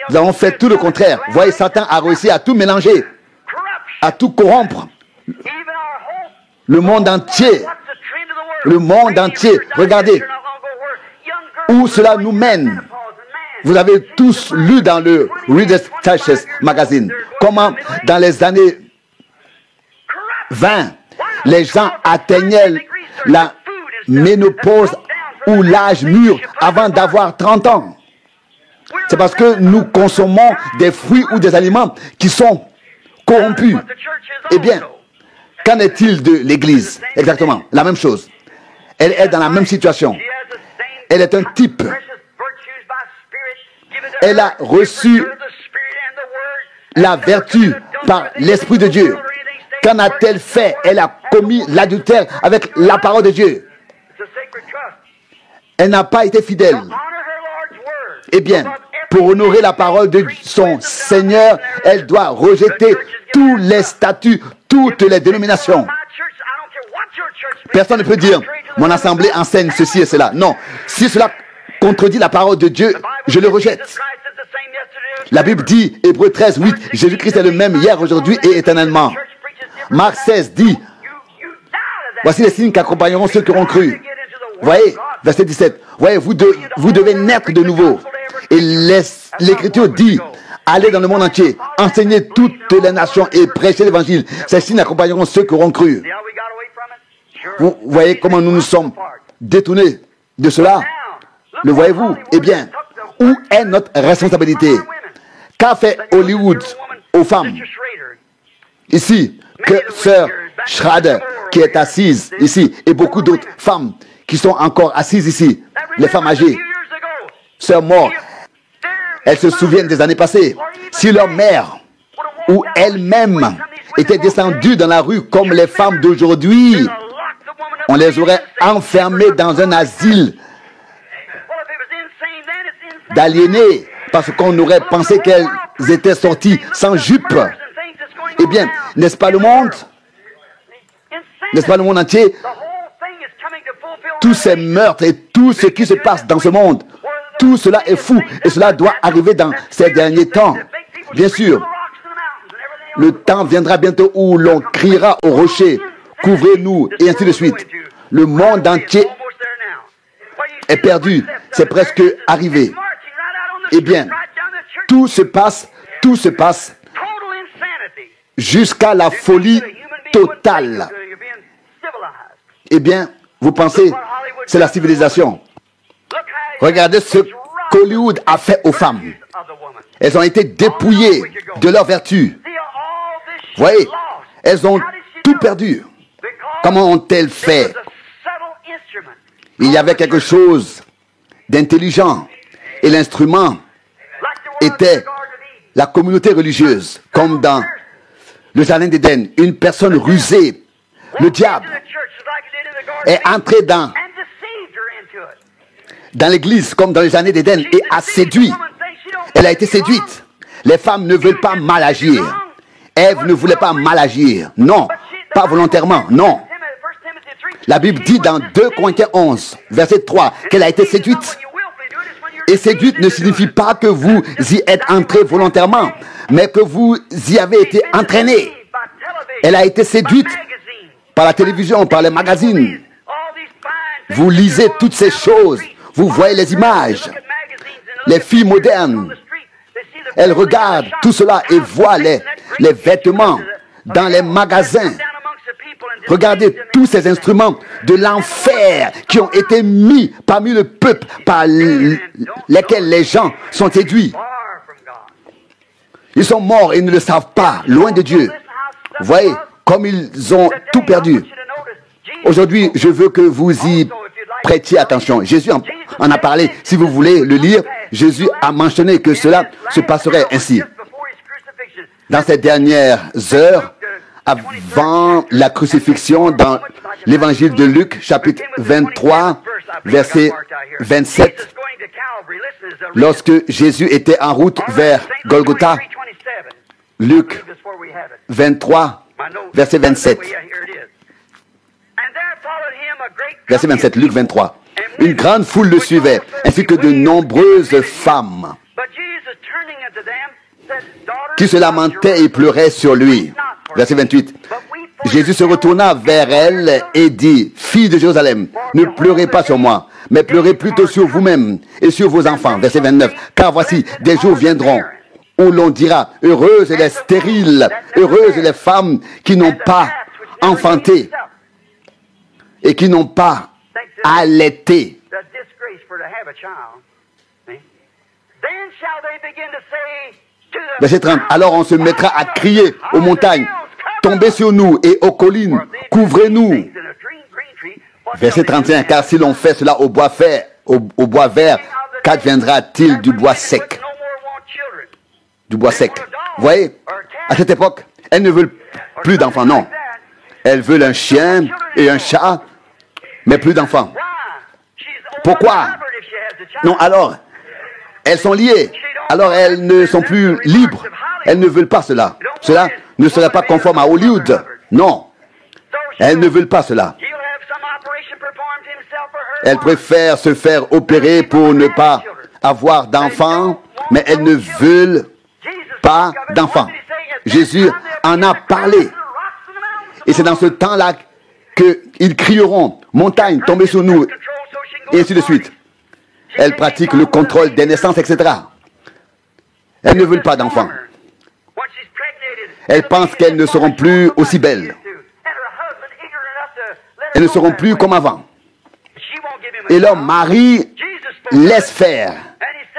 Nous avons fait tout le contraire. Vous voyez, Satan a réussi à tout mélanger, à tout corrompre. Le monde entier. Le monde entier. Regardez où cela nous mène. Vous avez tous lu dans le Reader's Digest magazine comment dans les années 20, les gens atteignaient la ménopause ou l'âge mûr avant d'avoir 30 ans. C'est parce que nous consommons des fruits ou des aliments qui sont corrompus. Eh bien, qu'en est-il de l'Église? Exactement, la même chose. Elle est dans la même situation. Elle est un type. Elle a reçu la vertu par l'Esprit de Dieu. Qu'en a-t-elle fait? Elle a commis l'adultère avec la parole de Dieu. Elle n'a pas été fidèle. Eh bien, pour honorer la parole de son Seigneur, elle doit rejeter tous les statuts, toutes les dénominations. Personne ne peut dire, mon assemblée enseigne ceci et cela. Non, si cela contredit la parole de Dieu, je le rejette. La Bible dit, Hébreux 13, 8, Jésus-Christ est le même hier, aujourd'hui et éternellement. Marc 16 dit, voici les signes qui accompagneront ceux qui auront cru. Voyez, verset 17, voyez, vous devez naître de nouveau. Et l'Écriture dit, allez dans le monde entier, enseignez toutes les nations et prêchez l'évangile. Ces signes accompagneront ceux qui auront cru. Vous voyez comment nous nous sommes détournés de cela? Le voyez-vous? Eh bien, où est notre responsabilité? Qu'a fait Hollywood aux femmes? Ici, que Sœur Schrader, qui est assise ici, et beaucoup d'autres femmes qui sont encore assises ici, les femmes âgées, Sœur Moore, elles se souviennent des années passées. Si leur mère ou elles-mêmes étaient descendues dans la rue comme les femmes d'aujourd'hui, on les aurait enfermées dans un asile d'aliénés parce qu'on aurait pensé qu'elles étaient sorties sans jupe. Eh bien, n'est-ce pas le monde? N'est-ce pas le monde entier? Tous ces meurtres et tout ce qui se passe dans ce monde, tout cela est fou et cela doit arriver dans ces derniers temps. Bien sûr, le temps viendra bientôt où l'on criera au rocher, couvrez-nous et ainsi de suite. Le monde entier est perdu, c'est presque arrivé. Eh bien, tout se passe jusqu'à la folie totale. Eh bien, vous pensez, c'est la civilisation. Regardez ce qu'Hollywood a fait aux femmes. Elles ont été dépouillées de leur vertu. Vous voyez, elles ont tout perdu. Comment ont-elles fait? Il y avait quelque chose d'intelligent. Et l'instrument était la communauté religieuse, comme dans le jardin d'Éden. Une personne rusée, le diable, est entré dans l'église, comme dans le jardin d'Éden, et a séduit. Elle a été séduite. Les femmes ne veulent pas mal agir. Ève ne voulait pas mal agir. Non, pas volontairement, non. La Bible dit dans 2 Corinthiens 11, verset 3, qu'elle a été séduite. Et séduite ne signifie pas que vous y êtes entré volontairement, mais que vous y avez été entraîné. Elle a été séduite par la télévision, par les magazines. Vous lisez toutes ces choses, vous voyez les images. Les filles modernes, elles regardent tout cela et voient les vêtements dans les magasins. Regardez tous ces instruments de l'enfer qui ont été mis parmi le peuple par lesquels les gens sont séduits. Ils sont morts et ils ne le savent pas, loin de Dieu. Vous voyez, comme ils ont tout perdu. Aujourd'hui, je veux que vous y prêtiez attention. Jésus en a parlé. Si vous voulez le lire, Jésus a mentionné que cela se passerait ainsi. Dans ces dernières heures, avant la crucifixion, dans l'évangile de Luc, chapitre 23, verset 27, lorsque Jésus était en route vers Golgotha, Luc 23, verset 27. Verset 27, Luc 23. Une grande foule le suivait, ainsi que de nombreuses femmes qui se lamentaient et pleuraient sur lui. Verset 28. Jésus se retourna vers elle et dit, « Fille de Jérusalem, ne pleurez pas sur moi, mais pleurez plutôt sur vous-même et sur vos enfants. » Verset 29. « Car voici, des jours viendront où l'on dira, heureuses les stériles, heureuses les femmes qui n'ont pas enfanté et qui n'ont pas allaité. » Verset 30. Alors on se mettra à crier aux montagnes, tombez sur nous et aux collines, couvrez-nous. Verset 31. Car si l'on fait cela au bois vert, qu'adviendra-t-il du bois sec? Du bois sec. Vous voyez, à cette époque, elles ne veulent plus d'enfants, non. Elles veulent un chien et un chat, mais plus d'enfants. Pourquoi? Non, alors, elles sont liées. Alors, elles ne sont plus libres. Elles ne veulent pas cela. Cela ne serait pas conforme à Hollywood. Non. Elles ne veulent pas cela. Elles préfèrent se faire opérer pour ne pas avoir d'enfants, mais elles ne veulent pas d'enfants. Jésus en a parlé. Et c'est dans ce temps-là qu'ils crieront, montagne, tombez sur nous, et ainsi de suite. Elles pratiquent le contrôle des naissances, etc. Elles ne veulent pas d'enfants. Elles pensent qu'elles ne seront plus aussi belles. Elles ne seront plus comme avant. Et leur mari laisse faire.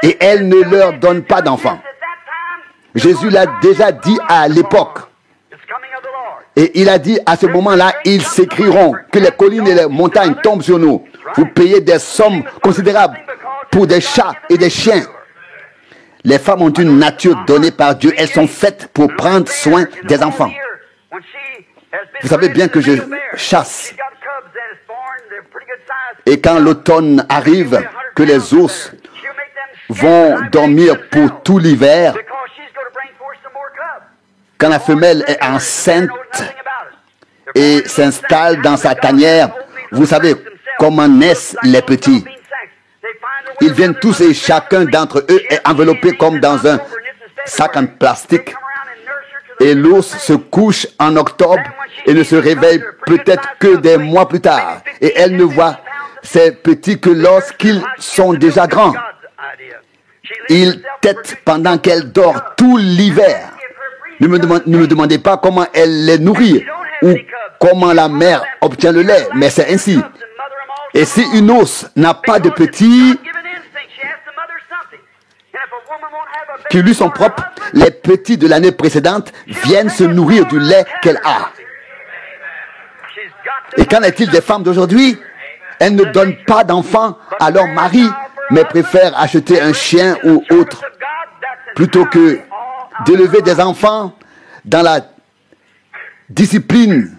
Et elle ne leur donne pas d'enfants. Jésus l'a déjà dit à l'époque. Et il a dit, à ce moment-là, ils s'écrieront que les collines et les montagnes tombent sur nous. Vous payez des sommes considérables pour des chats et des chiens. Les femmes ont une nature donnée par Dieu. Elles sont faites pour prendre soin des enfants. Vous savez bien que je chasse. Et quand l'automne arrive, que les ours vont dormir pour tout l'hiver, quand la femelle est enceinte et s'installe dans sa tanière, vous savez comment naissent les petits. Ils viennent tous et chacun d'entre eux est enveloppé comme dans un sac en plastique. Et l'ours se couche en octobre et ne se réveille peut-être que des mois plus tard. Et elle ne voit ces petits que lorsqu'ils sont déjà grands. Ils têtent pendant qu'elle dort tout l'hiver. Ne me demandez pas comment elle les nourrit ou comment la mère obtient le lait, mais c'est ainsi. Et si une ours n'a pas de petits qui lui sont propres, les petits de l'année précédente viennent se nourrir du lait qu'elle a. Et qu'en est-il des femmes d'aujourd'hui? Elles ne donnent pas d'enfants à leur mari, mais préfèrent acheter un chien ou autre, plutôt que d'élever des enfants dans la discipline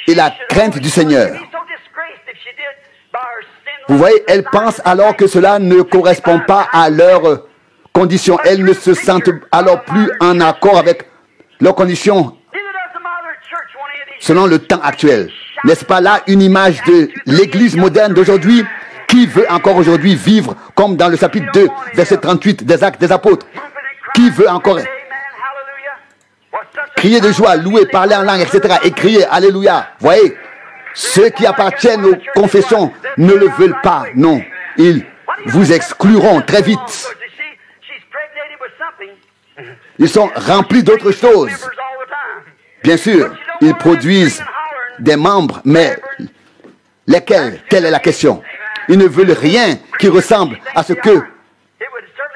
et la crainte du Seigneur. Vous voyez, elles pensent alors que cela ne correspond pas à leur conditions. Elles ne se sentent alors plus en accord avec leurs conditions selon le temps actuel. N'est-ce pas là une image de l'Église moderne d'aujourd'hui qui veut encore aujourd'hui vivre comme dans le chapitre 2, verset 38 des Actes des Apôtres? Qui veut encore crier de joie, louer, parler en langue, etc. et crier Alléluia? Voyez, ceux qui appartiennent aux confessions ne le veulent pas. Non, ils vous excluront très vite. Ils sont remplis d'autres choses. Bien sûr, ils produisent des membres, mais lesquels? Telle est la question. Ils ne veulent rien qui ressemble à ce que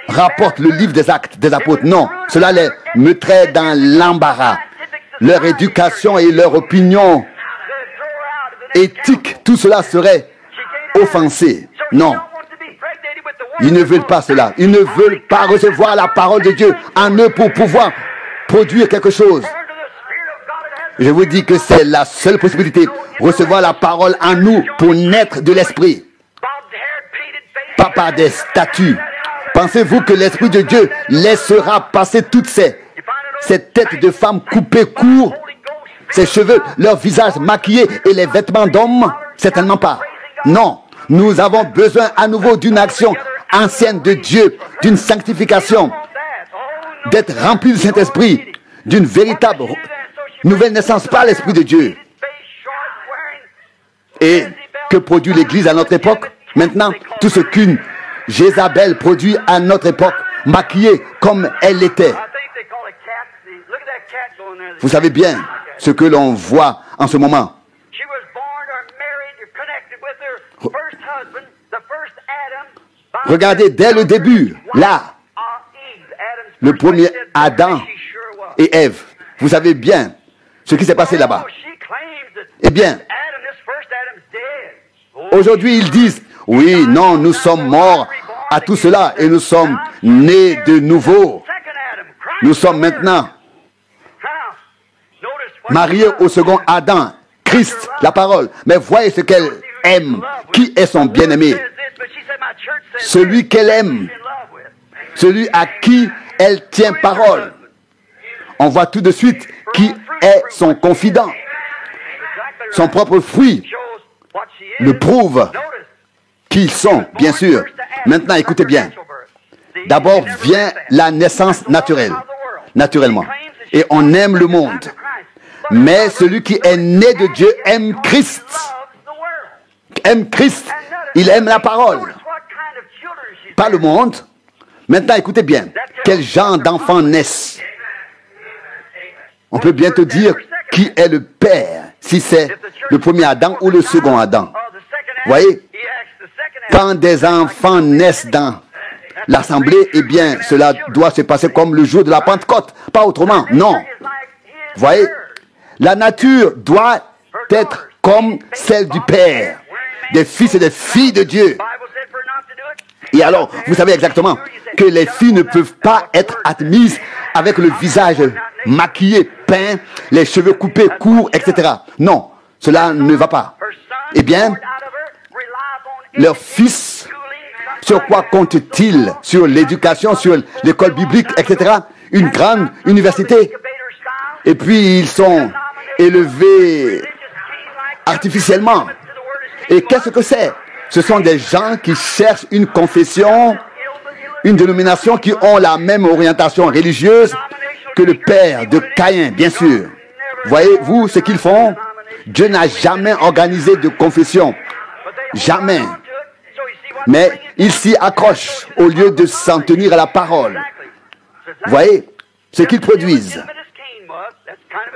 rapporte le livre des Actes des Apôtres. Non, cela les mettrait dans l'embarras. Leur éducation et leur opinion éthique, tout cela serait offensé. Non. Ils ne veulent pas cela. Ils ne veulent pas recevoir la parole de Dieu en eux pour pouvoir produire quelque chose. Je vous dis que c'est la seule possibilité. Recevoir la parole en nous pour naître de l'esprit. Pas par des statues. Pensez-vous que l'Esprit de Dieu laissera passer toutes ces têtes de femmes coupées court, ces cheveux, leur visage maquillé et les vêtements d'hommes? Certainement pas. Non. Nous avons besoin à nouveau d'une action ancienne de Dieu, d'une sanctification, d'être rempli du Saint-Esprit, d'une véritable nouvelle naissance par l'Esprit de Dieu. Et que produit l'Église à notre époque? Maintenant, tout ce qu'une Jézabel produit à notre époque, maquillée comme elle l'était. Vous savez bien ce que l'on voit en ce moment. Regardez dès le début, là, le premier Adam et Ève. Vous savez bien ce qui s'est passé là-bas. Eh bien, aujourd'hui ils disent, oui, non, nous sommes morts à tout cela et nous sommes nés de nouveau. Nous sommes maintenant mariés au second Adam, Christ, la parole. Mais voyez ce qu'elle aime. Qui est son bien-aimé? Celui qu'elle aime. Celui à qui elle tient parole. On voit tout de suite qui est son confident. Son propre fruit le prouve qui ils sont, bien sûr. Maintenant, écoutez bien. D'abord vient la naissance naturelle, naturellement. Et on aime le monde. Mais celui qui est né de Dieu aime Christ. Aime Christ. Il aime la parole. Pas le monde. Maintenant, écoutez bien. Quel genre d'enfants naissent? On peut bientôt dire qui est le père, si c'est le premier Adam ou le second Adam. Voyez? Quand des enfants naissent dans l'assemblée, eh bien, cela doit se passer comme le jour de la Pentecôte. Pas autrement. Non. Voyez? La nature doit être comme celle du Père, des fils et des filles de Dieu. Et alors, vous savez exactement que les filles ne peuvent pas être admises avec le visage maquillé, peint, les cheveux coupés courts, etc. Non, cela ne va pas. Eh bien, leurs fils, sur quoi comptent-ils? Sur l'éducation, sur l'école biblique, etc. Une grande université. Et puis, ils sont élevés artificiellement. Et qu'est-ce que c'est? Ce sont des gens qui cherchent une confession, une dénomination qui ont la même orientation religieuse que le père de Caïn, bien sûr. Voyez-vous ce qu'ils font? Dieu n'a jamais organisé de confession. Jamais. Mais ils s'y accrochent au lieu de s'en tenir à la parole. Voyez ce qu'ils produisent.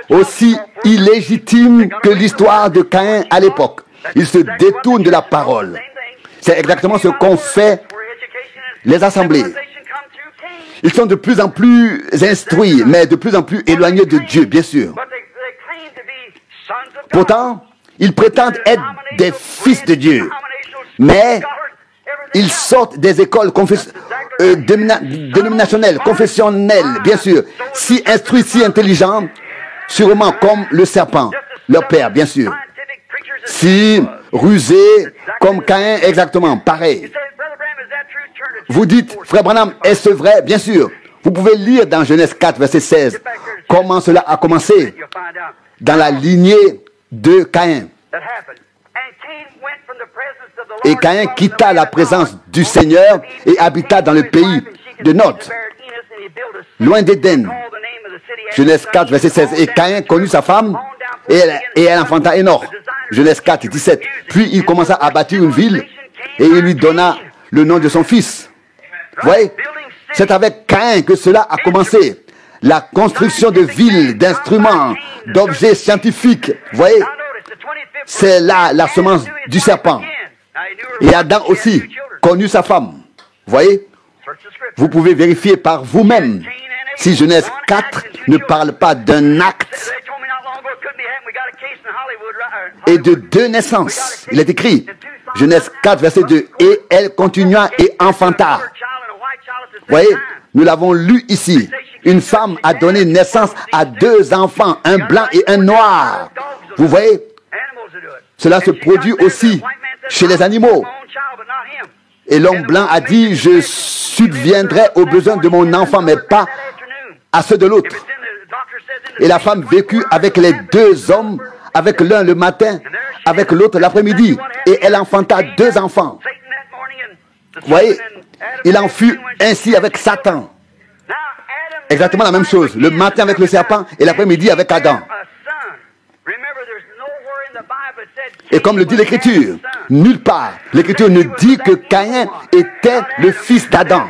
Aussi illégitime que l'histoire de Caïn à l'époque. Ils se détournent de la parole. C'est exactement ce qu'ont fait les assemblées. Ils sont de plus en plus instruits, mais de plus en plus éloignés de Dieu, bien sûr. Pourtant, ils prétendent être des fils de Dieu. Mais ils sortent des écoles dénominationnelles, confessionnelles, bien sûr. Si instruits, si intelligents, sûrement comme le serpent, leur père, bien sûr. Si rusé comme Caïn, exactement, pareil. Vous dites, frère Branham, est-ce vrai? Bien sûr. Vous pouvez lire dans Genèse 4, verset 16, comment cela a commencé dans la lignée de Caïn. Et Caïn quitta la présence du Seigneur et habita dans le pays de Nod, loin d'Éden. Genèse 4, verset 16. Et Caïn connut sa femme et elle enfanta Enoch. Genèse 4, 17. Puis il commença à bâtir une ville et il lui donna le nom de son fils. Vous voyez, c'est avec Caïn que cela a commencé. La construction de villes, d'instruments, d'objets scientifiques. Vous voyez, c'est là la semence du serpent. Et Adam aussi connut sa femme. Vous voyez, vous pouvez vérifier par vous-même si Genèse 4 ne parle pas d'un acte et de deux naissances. Il est écrit, Genèse 4, verset 2, et elle continua et enfanta. Vous voyez, nous l'avons lu ici. Une femme a donné naissance à deux enfants, un blanc et un noir. Vous voyez, cela se produit aussi chez les animaux. Et l'homme blanc a dit, je subviendrai aux besoins de mon enfant, mais pas à ceux de l'autre. Et la femme vécut avec les deux hommes, avec l'un le matin, avec l'autre l'après-midi. Et elle enfanta deux enfants. Vous voyez, il en fut ainsi avec Satan. Exactement la même chose. Le matin avec le serpent et l'après-midi avec Adam. Et comme le dit l'Écriture, nulle part, l'Écriture ne dit que Caïn était le fils d'Adam.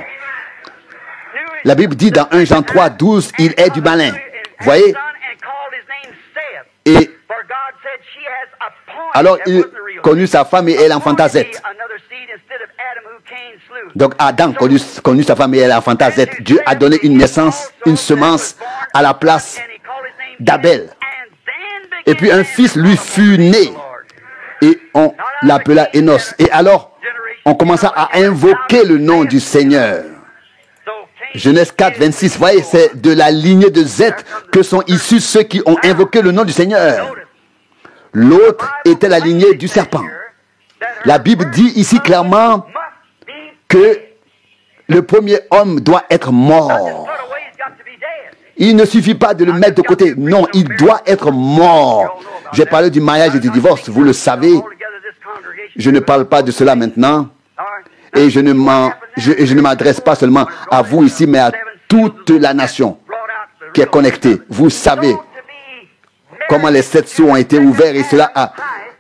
La Bible dit dans 1 Jean 3, 12, il est du malin. Vous voyez? Et alors il connut sa femme et elle enfanta Seth. Donc Adam connut sa femme et elle enfanta Seth. Dieu a donné une naissance, une semence à la place d'Abel. Et puis un fils lui fut né. Et on l'appela Enos. Et alors, on commença à invoquer le nom du Seigneur. Genèse 4, 26. Vous voyez, c'est de la lignée de Seth que sont issus ceux qui ont invoqué le nom du Seigneur. L'autre était la lignée du serpent. La Bible dit ici clairement que le premier homme doit être mort. Il ne suffit pas de le mettre de côté. Non, il doit être mort. J'ai parlé du mariage et du divorce, vous le savez. Je ne parle pas de cela maintenant. Et je ne m'adresse pas seulement à vous ici, mais à toute la nation qui est connectée. Vous savez comment les 7 sceaux ont été ouverts et cela a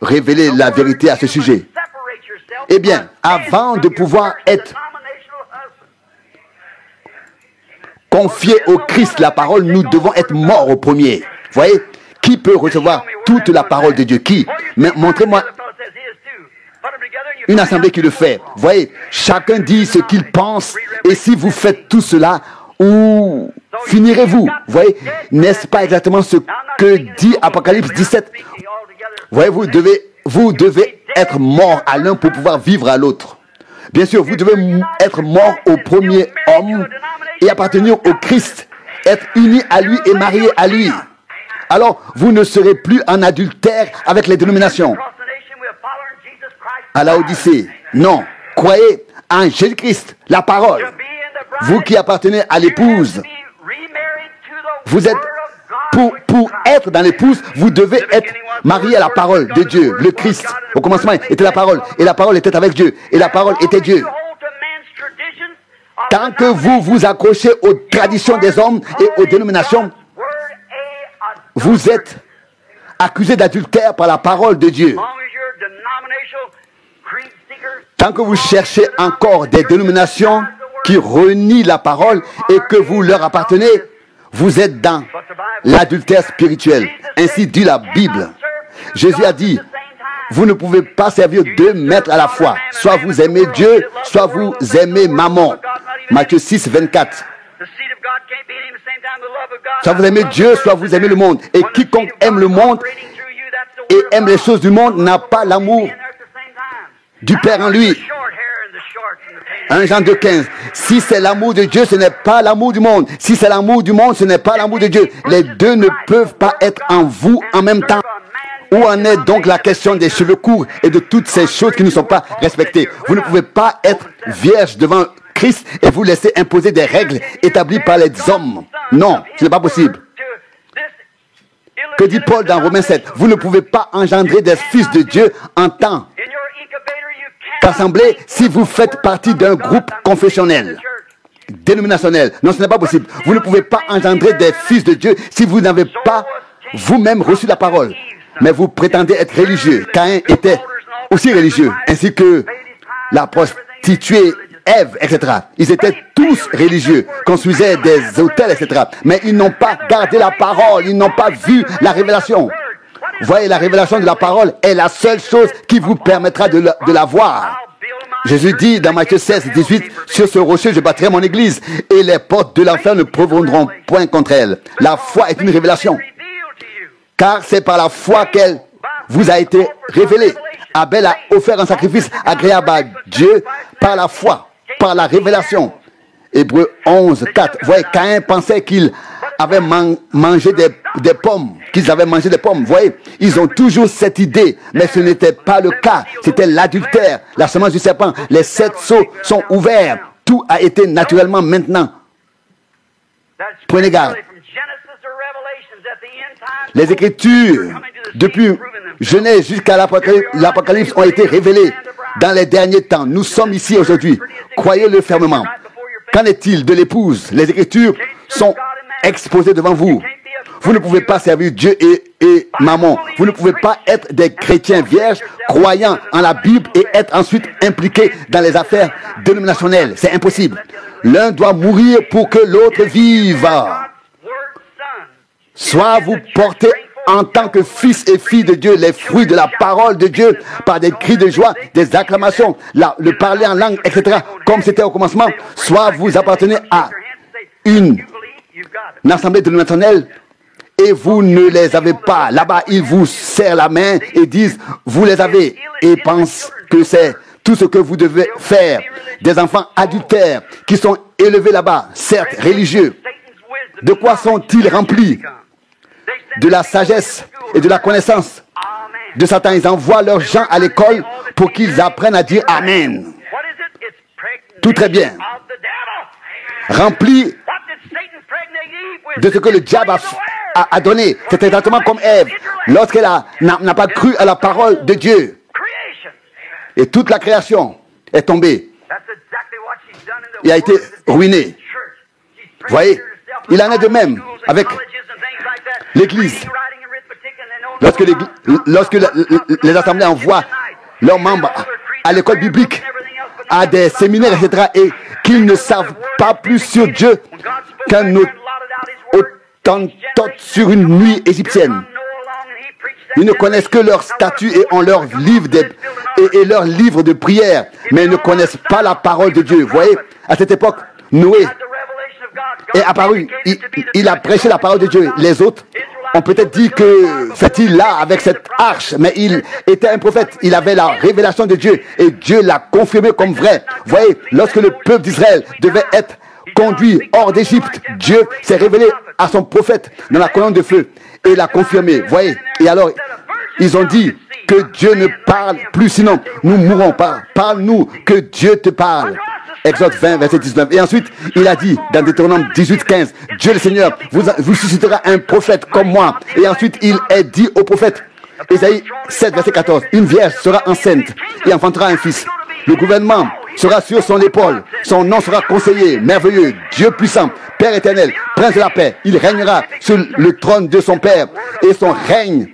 révélé la vérité à ce sujet. Eh bien, avant de pouvoir être confiés au Christ, la parole, nous devons être morts au premier. Vous voyez? Qui peut recevoir toute la parole de Dieu? Qui? Mais montrez-moi une assemblée qui le fait. Vous voyez, chacun dit ce qu'il pense. Et si vous faites tout cela, où finirez-vous? Vous voyez, n'est-ce pas exactement ce que dit Apocalypse 17? Vous voyez, vous devez être mort à l'un pour pouvoir vivre à l'autre. Bien sûr, vous devez être mort au premier homme et appartenir au Christ, être unis à lui et mariés à lui. Alors, vous ne serez plus en adultère avec les dénominations. À la Odyssée, non. Croyez en Jésus-Christ, la parole. Vous qui appartenez à l'épouse, vous êtes, pour être dans l'épouse, vous devez être marié à la parole de Dieu, le Christ. Au commencement était la parole, et la parole était avec Dieu, et la parole était Dieu. Tant que vous vous accrochez aux traditions des hommes et aux dénominations, vous êtes accusé d'adultère par la parole de Dieu. Tant que vous cherchez encore des dénominations qui renient la parole et que vous leur appartenez, vous êtes dans l'adultère spirituel. Ainsi dit la Bible. Jésus a dit, vous ne pouvez pas servir deux maîtres à la fois. Soit vous aimez Dieu, soit vous aimez Mammon. Matthieu 6, 24. Soit vous aimez Dieu, soit vous aimez le monde. Et quiconque aime le monde et aime les choses du monde n'a pas l'amour du Père en lui. 1 Jean 2, 15. Si c'est l'amour de Dieu, ce n'est pas l'amour du monde. Si c'est l'amour du monde, ce n'est pas l'amour de Dieu. Les deux ne peuvent pas être en vous en même temps. Où en est donc la question des cheveux courts et de toutes ces choses qui ne sont pas respectées? Vous ne pouvez pas être vierge devant Christ et vous laissez imposer des règles établies par les hommes. Non, ce n'est pas possible. Que dit Paul dans Romains 7? Vous ne pouvez pas engendrer des fils de Dieu en tant qu'assemblée si vous faites partie d'un groupe confessionnel, dénominationnel. Non, ce n'est pas possible. Vous ne pouvez pas engendrer des fils de Dieu si vous n'avez pas vous-même reçu la parole. Mais vous prétendez être religieux. Caïn était aussi religieux, ainsi que la prostituée Ève, etc. Ils étaient tous religieux, construisaient des hôtels, etc. Mais ils n'ont pas gardé la parole, ils n'ont pas vu la révélation. Voyez, la révélation de la parole est la seule chose qui vous permettra de la voir. Jésus dit dans Matthieu 16, 18, « Sur ce rocher, je bâtirai mon église, et les portes de l'enfer ne prévaudront point contre elle. » La foi est une révélation, car c'est par la foi qu'elle vous a été révélée. Abel a offert un sacrifice agréable à Dieu par la foi, par la révélation. Hébreux 11, 4. Voyez, Caïn pensait qu'il avait mangé des pommes, qu'ils avaient mangé des pommes. Voyez, ils ont toujours cette idée, mais ce n'était pas le cas. C'était l'adultère, la semence du serpent. Les 7 sceaux sont ouverts. Tout a été naturellement maintenant. Prenez garde. Les Écritures, depuis Genèse jusqu'à l'Apocalypse, ont été révélées dans les derniers temps. Nous sommes ici aujourd'hui. Croyez-le fermement. Qu'en est-il de l'épouse? Les Écritures sont exposées devant vous. Vous ne pouvez pas servir Dieu et Mammon. Vous ne pouvez pas être des chrétiens vierges, croyant en la Bible et être ensuite impliqués dans les affaires dénominationnelles. C'est impossible. L'un doit mourir pour que l'autre vive. Soit vous portez en tant que fils et filles de Dieu les fruits de la parole de Dieu par des cris de joie, des acclamations, le parler en langue, etc. comme c'était au commencement. Soit vous appartenez à une assemblée dénominationnelle et vous ne les avez pas. Là-bas, ils vous serrent la main et disent vous les avez et pensent que c'est tout ce que vous devez faire. Des enfants adultères qui sont élevés là-bas, certes religieux. De quoi sont-ils remplis? De la sagesse et de la connaissance de Satan. Ils envoient leurs gens à l'école pour qu'ils apprennent à dire Amen. Tout très bien. Remplis de ce que le diable a donné. C'est exactement comme Ève, lorsqu'elle n'a pas cru à la parole de Dieu. Et toute la création est tombée. Il a été ruiné. Vous voyez, il en est de même avec l'Église. Lorsque les assemblées envoient leurs membres à l'école biblique, à des séminaires, etc., et qu'ils ne savent pas plus sur Dieu qu'un Hottentot sur une nuit égyptienne. Ils ne connaissent que leur statut et ont leur livre et leur livre de prière, mais ils ne connaissent pas la parole de Dieu. Vous voyez, à cette époque, Noé est apparu, il a prêché la parole de Dieu. Les autres ont peut-être dit que fait-il là avec cette arche, mais il était un prophète, il avait la révélation de Dieu et Dieu l'a confirmé comme vrai. Vous voyez, lorsque le peuple d'Israël devait être conduit hors d'Égypte, Dieu s'est révélé à son prophète dans la colonne de feu et l'a confirmé. Vous voyez, et alors ils ont dit que Dieu ne parle plus, sinon nous mourrons pas. Parle-nous que Dieu te parle. Exode 20, verset 19. Et ensuite, il a dit dans Deutéronome 18, 15, Dieu le Seigneur vous suscitera un prophète comme moi. Et ensuite, il est dit au prophète, Ésaïe 7, verset 14, une vierge sera enceinte et enfantera un fils. Le gouvernement sera sur son épaule. Son nom sera conseiller, merveilleux, Dieu puissant, Père éternel, prince de la paix. Il régnera sur le trône de son Père et son règne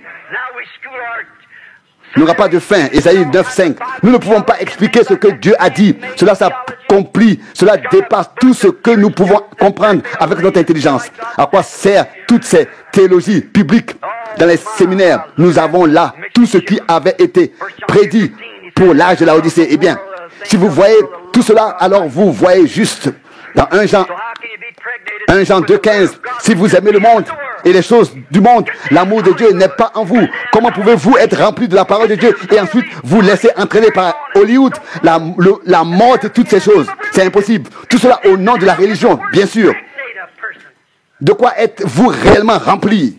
n'aura pas de fin. Ésaïe 9, 5. Nous ne pouvons pas expliquer ce que Dieu a dit. Cela s'accomplit. Cela dépasse tout ce que nous pouvons comprendre avec notre intelligence. À quoi sert toutes ces théologies publiques dans les séminaires? Nous avons là tout ce qui avait été prédit pour l'âge de la Odyssée. Eh bien, si vous voyez tout cela, alors vous voyez juste dans 1 Jean 2,15, si vous aimez le monde et les choses du monde, l'amour de Dieu n'est pas en vous. Comment pouvez-vous être rempli de la parole de Dieu et ensuite vous laisser entraîner par Hollywood, la mort et toutes ces choses? C'est impossible. Tout cela au nom de la religion, bien sûr. De quoi êtes-vous réellement rempli?